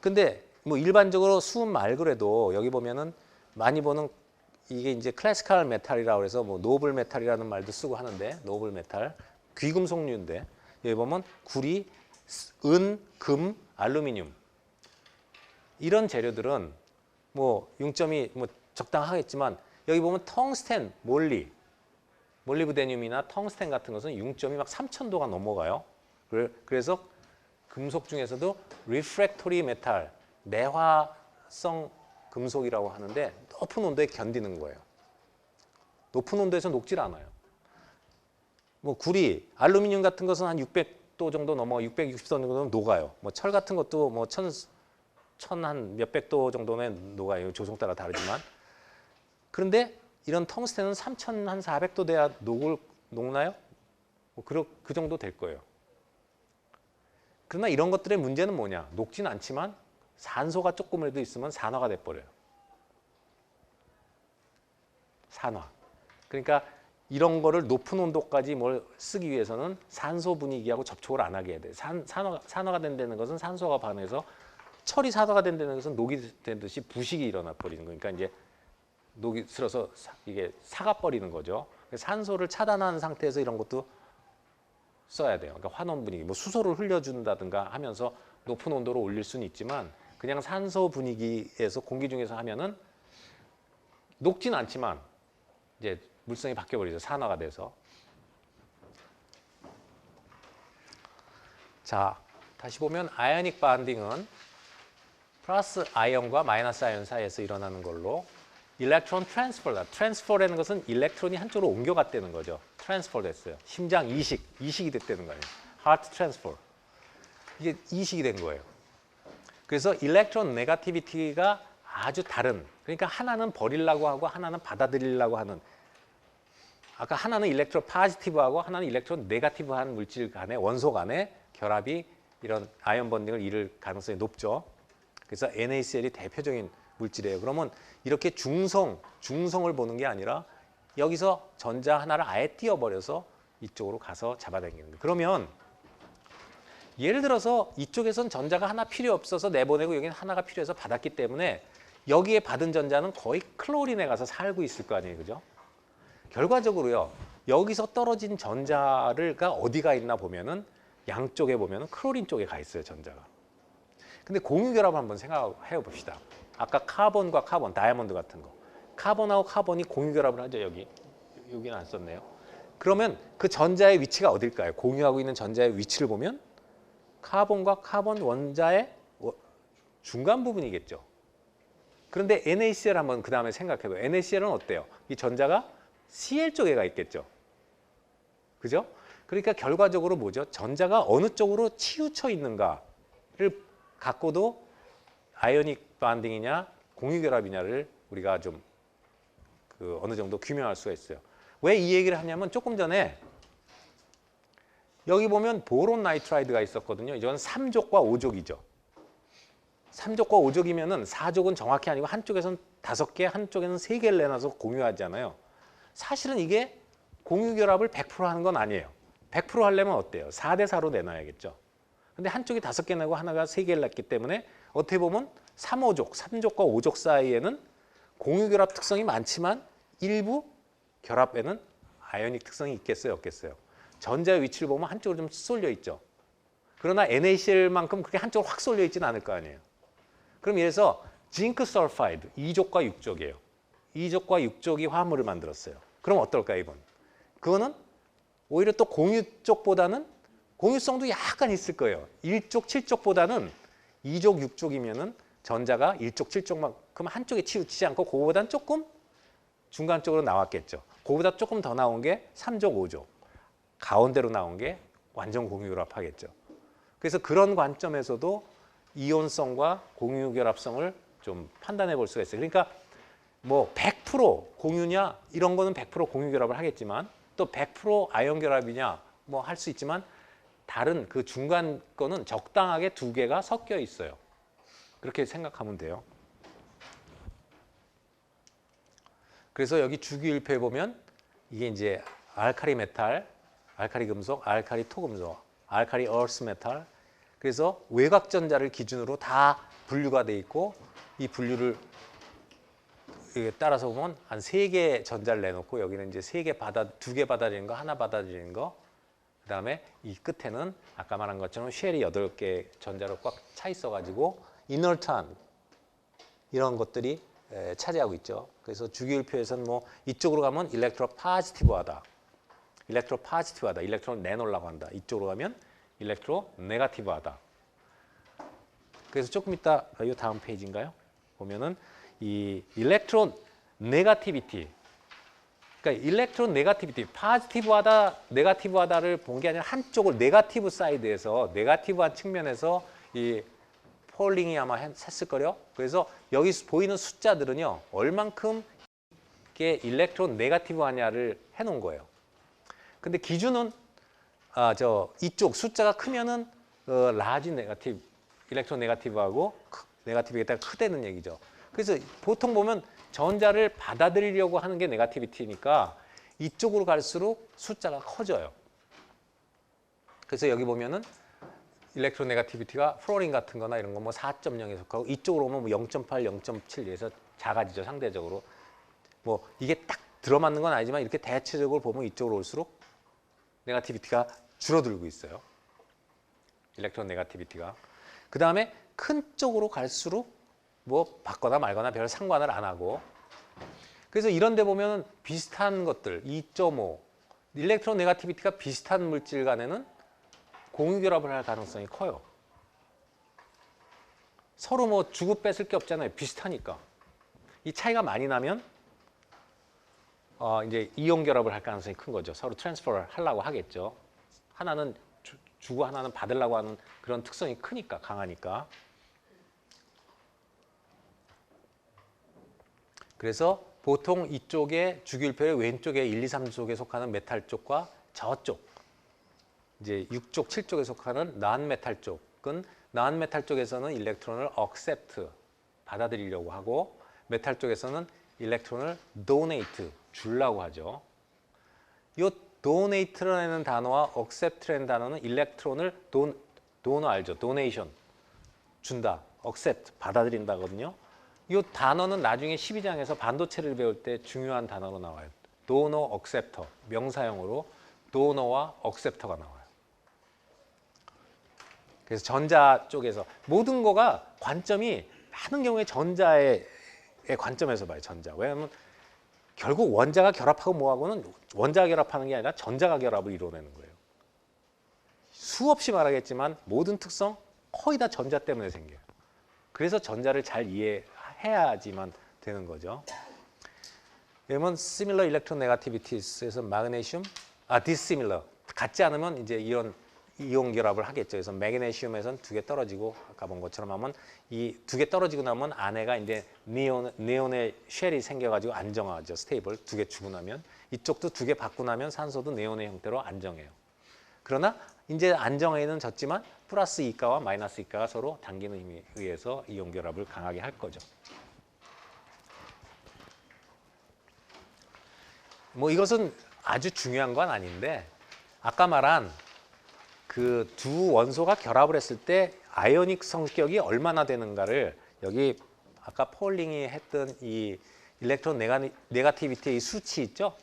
근데 뭐 일반적으로 수은 말고라도 여기 보면은 많이 보는 이게 이제 클래시컬 메탈이라고 해서 뭐 노블 메탈이라는 말도 쓰고 하는데 노블 메탈 귀금속류인데 여기 보면 구리, 은, 금, 알루미늄 이런 재료들은 뭐 융점이 뭐 적당하겠지만 여기 보면 텅스텐, 몰리브데늄이나 텅스텐 같은 것은 융점이 막 3000도가 넘어가요. 그래서 금속 중에서도 리프랙토리 메탈, 내화 산화성 금속이라고 하는데 높은 온도에 견디는 거예요. 높은 온도에서 녹질 않아요. 뭐 구리, 알루미늄 같은 것은 한 600도 정도 넘어 660도 정도는 녹아요. 뭐 철 같은 것도 뭐 한 몇백 도 정도는 녹아요. 조성 따라 다르지만. 그런데 이런 텅스텐은 3,400도 돼야 녹나요? 뭐 그 정도 될 거예요. 그러나 이런 것들의 문제는 뭐냐? 녹진 않지만 산소가 조금이라도 있으면 산화가 돼버려요. 산화. 그러니까 이런 거를 높은 온도까지 뭘 쓰기 위해서는 산소 분위기하고 접촉을 안 하게 해야 돼요. 산화가 된다는 것은 산소가 반해서 철이 산화가 된다는 것은 녹이 되듯이 부식이 일어나 버리는 거예요. 그러니까 이제 녹이 슬어서 이게 사가 버리는 거죠. 산소를 차단하는 상태에서 이런 것도 써야 돼요. 그러니까 환원 분위기, 뭐 수소를 흘려준다든가 하면서 높은 온도로 올릴 수는 있지만 그냥 산소 분위기에서 공기 중에서 하면은 녹진 않지만 이제 물성이 바뀌어버리죠. 산화가 돼서. 자, 다시 보면 아이오닉 반딩은 플러스 아이언과 마이너스 아이언 사이에서 일어나는 걸로 일렉트론 트랜스퍼다. 트랜스퍼라는 것은 일렉트론이 한쪽으로 옮겨갔다는 거죠. 트랜스퍼 됐어요. 심장 이식이 됐다는 거예요. 하트 트랜스퍼. 이게 이식이 된 거예요. 그래서 일렉트론 네거티비티가 아주 다른, 그러니까 하나는 버리려고 하고 하나는 받아들이려고 하는, 아까 하나는 일렉트론 파지티브하고 하나는 일렉트론 네거티브한 물질 간의 원소 간의 결합이 이런 아이언 번딩을 이룰 가능성이 높죠. 그래서 NaCl이 대표적인 물질이에요. 그러면 이렇게 중성을 보는 게 아니라 여기서 전자 하나를 아예 띄워버려서 이쪽으로 가서 잡아당기는 거예요. 그러면 예를 들어서 이쪽에선 전자가 하나 필요 없어서 내보내고 여기는 하나가 필요해서 받았기 때문에 여기에 받은 전자는 거의 클로린에 가서 살고 있을 거 아니에요. 그죠? 결과적으로요. 여기서 떨어진 전자가 어디가 있나 보면은 양쪽에 보면은 클로린 쪽에 가 있어요. 전자가. 근데 공유결합을 한번 생각해 봅시다. 아까 카본과 카본, 다이아몬드 같은 거. 카본하고 카본이 공유결합을 하죠. 여기는 안 썼네요. 그러면 그 전자의 위치가 어딜까요? 공유하고 있는 전자의 위치를 보면 카본과 카본 원자의 중간 부분이겠죠. 그런데 NaCl 한번 그 다음에 생각해봐요. NaCl은 어때요? 이 전자가 Cl 쪽에 가 있겠죠. 그죠? 그러니까 결과적으로 뭐죠? 전자가 어느 쪽으로 치우쳐 있는가를 갖고도 아이오닉 반딩이냐 공유결합이냐를 우리가 좀 어느 정도 규명할 수가 있어요. 왜 이 얘기를 하냐면 조금 전에 여기 보면 보론 나이트라이드가 있었거든요. 이건 3족과 5족이죠. 3족과 5족이면은 4족은 정확히 아니고 한쪽에서는 5개, 한쪽에는 3개를 내놔서 공유하잖아요. 사실은 이게 공유결합을 100% 하는 건 아니에요. 100% 하려면 어때요? 4대 4로 내놔야겠죠. 근데 한쪽이 5개 내고 하나가 3개를 냈기 때문에 어떻게 보면 3족 3족과 5족 사이에는 공유결합 특성이 많지만 일부 결합에는 아이오닉 특성이 있겠어요? 없겠어요? 전자의 위치를 보면 한쪽으로 좀 쏠려 있죠. 그러나 NaCl만큼 그렇게 한쪽으로 확 쏠려 있지는 않을 거 아니에요. 그럼 예를 들어서 징크 설파이드 2족과 6족이에요. 2족과 6족이 화합물을 만들었어요. 그럼 어떨까요, 이건? 그거는 오히려 또 공유 쪽보다는 공유성도 약간 있을 거예요. 1족, 7족보다는 2족, 6족이면은 전자가 1족, 7족만큼 한쪽에 치우치지 않고 그거보다는 조금 중간 쪽으로 나왔겠죠. 그거보다 조금 더 나온 게 3족, 5족. 가운데로 나온 게 완전 공유결합하겠죠. 그래서 그런 관점에서도 이온성과 공유결합성을 좀 판단해 볼 수가 있어요. 그러니까 뭐 100% 공유냐 이런 거는 100% 공유결합을 하겠지만 또 100% 아이온 결합이냐 뭐 할 수 있지만 다른 그 중간 거는 적당하게 두 개가 섞여 있어요. 그렇게 생각하면 돼요. 그래서 여기 주기율표에 보면 이게 이제 알카리 메탈, 알카리 금속, 알카리 토금속, 알카리 얼스 메탈. 그래서 외곽전자를 기준으로 다 분류가 돼 있고 이 분류를 따라서 보면 한 3개 전자를 내놓고 여기는 이제 2개 받아들이는 거, 하나 받아들이는 거. 그다음에 이 끝에는 아까 말한 것처럼 쉘이 8개 전자로 꽉 차 있어가지고 이너트한 이런 것들이 차지하고 있죠. 그래서 주기율표에서는 뭐 이쪽으로 가면 일렉트로 파지티브하다. 일렉트론 내놓으려고 한다. 이쪽으로 가면 일렉트로 네거티브하다. 그래서 조금 이따 이 다음 페이지인가요? 보면은 이 일렉트론 네거티비티, 그러니까 일렉트론 네거티비티, 파지티브하다, 네거티브하다를 본 게 아니라 한쪽을 네거티브 사이드에서 네거티브한 측면에서 이 폴링이 아마 했을 거요. 그래서 여기 보이는 숫자들은요, 얼만큼 이게 일렉트론 네거티브하냐를 해놓은 거예요. 근데 기준은 이쪽 숫자가 크면은 라지 네거티브, 일렉트론 네거티브하고 네거티브가 크다는 얘기죠. 그래서 보통 보면 전자를 받아들이려고 하는 게 네거티비티니까 이쪽으로 갈수록 숫자가 커져요. 그래서 여기 보면은 일렉트론 네거티비티가 플로린 같은 거나 이런 거 뭐 4.0에 속하고 이쪽으로 오면 뭐 0.8, 0.7에서 작아지죠, 상대적으로. 뭐 이게 딱 들어맞는 건 아니지만 이렇게 대체적으로 보면 이쪽으로 올수록 네거티비티가 줄어들고 있어요. 일렉트론 네거티비티가. 그 다음에 큰 쪽으로 갈수록 뭐 받거나 말거나 별 상관을 안 하고. 그래서 이런 데 보면 비슷한 것들 2.5 일렉트론 네거티비티가 비슷한 물질 간에는 공유결합을 할 가능성이 커요. 서로 뭐 주고 뺏을 게 없잖아요. 비슷하니까. 이 차이가 많이 나면 이제 이온 결합을 할 가능성이 큰 거죠. 서로 트랜스퍼를 하려고 하겠죠. 하나는 주고 하나는 받으려고 하는 그런 특성이 크니까, 강하니까. 그래서 보통 이쪽에 주기율표의 왼쪽에 1, 2, 3 쪽에 속하는 메탈 쪽과 저쪽 이제 6쪽, 7쪽에 속하는 난메탈 쪽은 난메탈 쪽에서는 일렉트론을 accept 받아들이려고 하고 메탈 쪽에서는 일렉트론을 donate 주려고 하죠. 이 donate라는 단어와 accept라는 단어는 일렉트론을 donor 알죠? donation 준다, accept 받아들인다거든요. 이 단어는 나중에 12장에서 반도체를 배울 때 중요한 단어로 나와요. donor, acceptor 명사형으로 donor와 acceptor가 나와요. 그래서 전자 쪽에서 모든 거가 관점이 많은 경우에 전자의 관점에서 봐요. 전자. 왜냐하면 결국 원자가 결합하고 뭐하고는 원자가 결합하는 게 아니라 전자가 결합을 이루어내는 거예요. 수없이 말하겠지만 모든 특성 거의 다 전자 때문에 생겨요. 그래서 전자를 잘 이해해야지만 되는 거죠. 왜냐면 similar electron negativity에서 마그네슘, dissimilar 같지 않으면 이제 이런 이온 결합을 하겠죠. 그래서 매그네슘에서는 2개 떨어지고 아까 본 것처럼 하면 이 2개 떨어지고 나면 안에가 이제 네온의 쉘이 생겨가지고 안정하죠. 스테이블 2개 주고 나면 이쪽도 2개 받고 나면 산소도 네온의 형태로 안정해요. 그러나 이제 안정에는 졌지만 플러스 이가와 마이너스 이가가 서로 당기는 힘에 의해서 이온 결합을 강하게 할 거죠. 뭐 이것은 아주 중요한 건 아닌데 아까 말한 그 두 원소가 결합을 했을 때 아이오닉 성격이 얼마나 되는가를 여기 아까 폴링이 했던 이 일렉트론 네거티비티의 수치 있죠?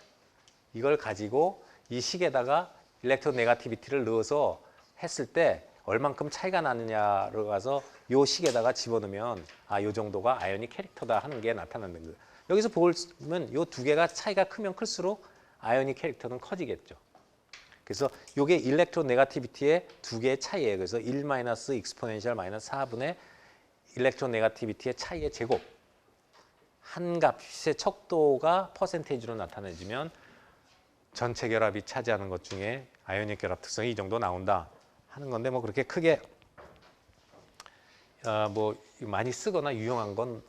이걸 가지고 이 식에다가 일렉트론 네거티비티를 넣어서 했을 때 얼만큼 차이가 나느냐로 가서 이 식에다가 집어넣으면 이 정도가 아이오닉 캐릭터다 하는 게 나타나는 거예요. 여기서 보면 이 두 개가 차이가 크면 클수록 아이오닉 캐릭터는 커지겠죠. 그래서 이게 일렉트론 네거티비티의 두 개의 차이예요. 그래서 1 마이너스 익스포넨셜 마이너스 4분의 일렉트론 네거티비티의 차이의 제곱. 한 값의 척도가 퍼센테이지로 나타내지면 전체 결합이 차지하는 것 중에 아이오닉 결합 특성이 이 정도 나온다 하는 건데 뭐 그렇게 크게 뭐 많이 쓰거나 유용한 건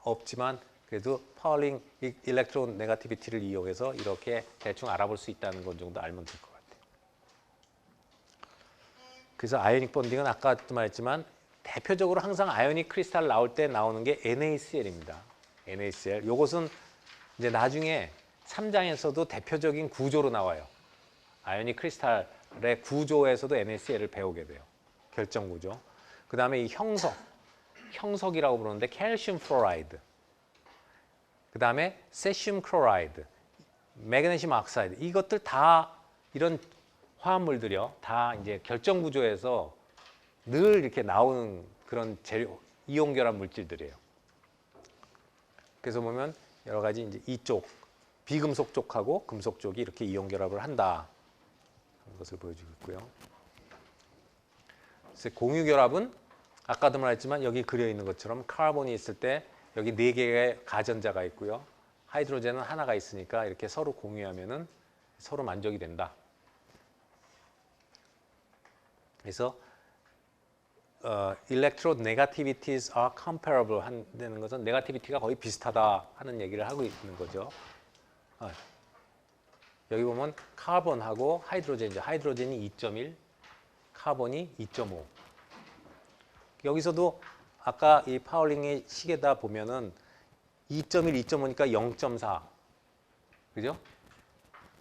없지만 그래도 파울링 일렉트론 네거티비티를 이용해서 이렇게 대충 알아볼 수 있다는 것 정도 알면 될 것 같아요. 그래서 아이오닉 본딩은 아까도 말했지만 대표적으로 항상 아이오닉 크리스탈 나올 때 나오는 게 NaCl입니다. NaCl. 이것은 이제 나중에 3장에서도 대표적인 구조로 나와요. 아이오닉 크리스탈의 구조에서도 NaCl을 배우게 돼요. 결정 구조. 그 다음에 이 형석이라고 부르는데 칼슘 플로라이드. 그 다음에 세슘 클로라이드, 매그네슘 oksa이드 이것들 다 이런 화합물들이요. 다 이제 결정 구조에서 늘 이렇게 나오는 그런 재료, 이온 결합 물질들이에요. 그래서 보면 여러 가지 이제 이쪽 비금속 쪽하고 금속 쪽이 이렇게 이온 결합을 한다 하는 것을 보여주고 있고요. 그래서 공유 결합은 아까도 말했지만 여기 그려 있는 것처럼 카본이 있을 때 여기 4개의 가전자가 있고요. 하이드로젠은 하나가 있으니까 이렇게 서로 공유하면은 서로 만족이 된다. 그래서 electrode negativities are comparable 한다는 것은 네가티비티가 거의 비슷하다 하는 얘기를 하고 있는 거죠. 여기 보면 카본하고 하이드로젠이죠. 하이드로젠이 2.1, 카본이 2.5. 여기서도 아까 이 파울링의 식에다 보면은 2.1, 2.5니까 0.4. 그죠?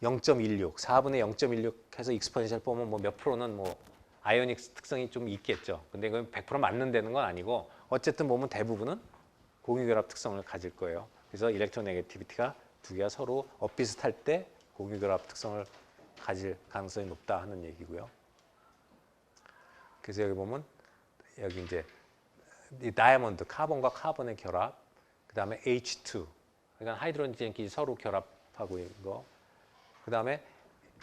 0.16, 4분의 0.16 해서 익스포넨셜 보면 뭐 몇 프로는 뭐 아이오닉 특성이 좀 있겠죠. 근데 그건 100% 맞는다는 건 아니고 어쨌든 보면 대부분은 공유결합 특성을 가질 거예요. 그래서 일렉트로네게티비티가 두 개가 서로 엇비슷할 때 공유결합 특성을 가질 가능성이 높다 하는 얘기고요. 그래서 여기 보면 여기 이제 이 다이아몬드, 카본과 카본의 결합, 그 다음에 H2, 그러니까 하이드로젠끼리 서로 결합하고 있는 거. 그 다음에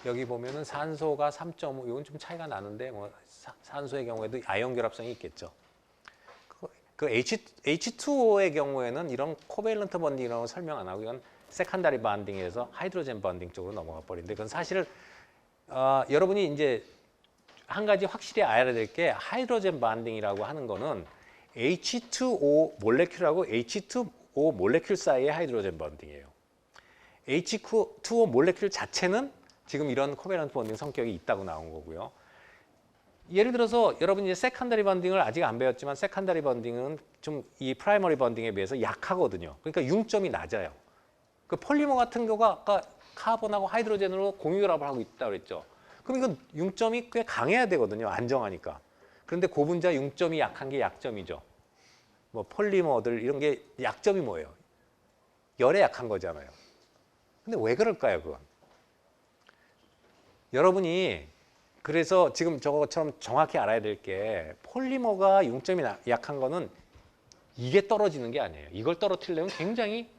여기 보면은 산소가 3.5, 이건 좀 차이가 나는데 뭐 산소의 경우에도 아이온 결합성이 있겠죠. 그 H2O의 경우에는 이런 코밸런트 번딩이라고 설명 안 하고 이건 세컨다리 번딩에서 하이드로젠 번딩 쪽으로 넘어가 버린데 그건 사실 여러분이 이제 한 가지 확실히 알아야 될 게 하이드로젠 번딩이라고 하는 거는 H2O 몰레큘하고 H2O 몰레큘 사이의 하이드로젠 번딩이에요. H2O 몰레큘 자체는 지금 이런 코밸런트 번딩 성격이 있다고 나온 거고요. 예를 들어서 여러분이 이제 세컨더리 번딩을 아직 안 배웠지만 세컨더리 번딩은 좀 이 프라이머리 번딩에 비해서 약하거든요. 그러니까 융점이 낮아요. 그 폴리머 같은 경우가 아까 카본하고 하이드로젠으로 공유결합을 하고 있다고 그랬죠. 그럼 이건 융점이 꽤 강해야 되거든요. 안정하니까. 그런데 고분자 융점이 약한 게 약점이죠. 뭐 폴리머들 이런 게 약점이 뭐예요? 열에 약한 거잖아요. 근데 왜 그럴까요, 그건? 여러분이 그래서 지금 저것처럼 정확히 알아야 될 게 폴리머가 융점이 약한 거는 이게 떨어지는 게 아니에요. 이걸 떨어뜨리려면 굉장히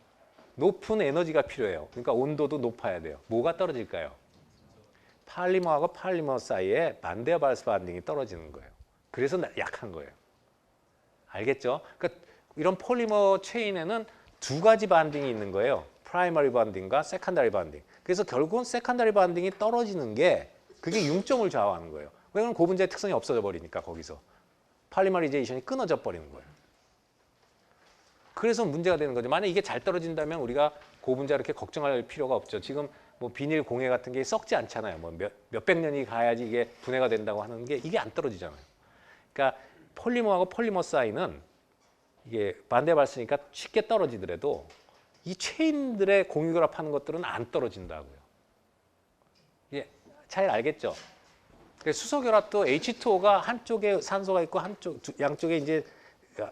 높은 에너지가 필요해요. 그러니까 온도도 높아야 돼요. 뭐가 떨어질까요? 팔리머하고 팔리머 사이에 반데어발스 반딩이 떨어지는 거예요. 그래서 약한 거예요. 알겠죠? 그러니까 이런 폴리머 체인에는 두 가지 반딩이 있는 거예요. 프라이머리 반딩과 세컨더리 반딩. 그래서 결국은 세컨더리 반딩이 떨어지는 게 그게 융점을 좌우하는 거예요. 왜냐하면 고분자의 특성이 없어져 버리니까 거기서. 팔리머리제이션이 끊어져 버리는 거예요. 그래서 문제가 되는 거죠. 만약 이게 잘 떨어진다면 우리가 고분자 이렇게 걱정할 필요가 없죠. 지금 뭐 비닐 공해 같은 게 썩지 않잖아요. 뭐 몇백 년이 가야지 이게 분해가 된다고 하는 게 이게 안 떨어지잖아요. 그러니까 폴리머하고 폴리머 사이는 이게 반대발수니까 쉽게 떨어지더라도 이 체인들의 공유결합하는 것들은 안 떨어진다고요. 이게 차이를 알겠죠? 수소결합도 H2O가 한쪽에 산소가 있고 양쪽에 이제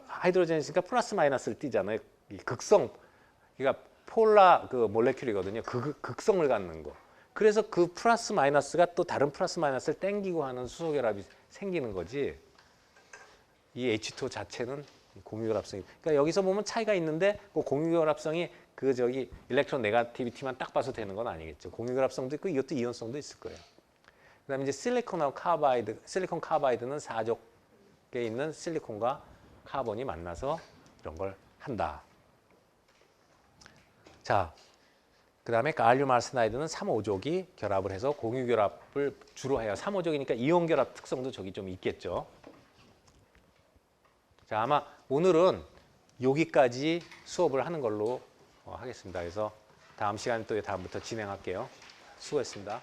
하이드로젠이 있으니까 플러스 마이너스를 띠잖아요. 이 극성, 그러니까 폴라 그 몰레큘이거든요. 극성을 갖는 거. 그래서 그 플러스 마이너스가 또 다른 플러스 마이너스를 땡기고 하는 수소결합이 생기는 거지. 이 H2O 자체는 공유결합성이. 그러니까 여기서 보면 차이가 있는데 그 공유결합성이 그 저기 일렉트론 네가티비티만 딱 봐서 되는 건 아니겠죠. 공유결합성도 있고 이것도 이온성도 있을 거예요. 그다음에 이제 실리콘하고 카바이드, 실리콘 카바이드는 사족에 있는 실리콘과 카본이 만나서 이런 걸 한다. 자, 그다음에 갈륨 아르세나이드는 3호족이 결합을 해서 공유결합을 주로 해요. 3호족이니까 이온결합 특성도 저기 좀 있겠죠. 자, 아마 오늘은 여기까지 수업을 하는 걸로 하겠습니다. 그래서 다음 시간에 또 다음부터 진행할게요. 수고했습니다.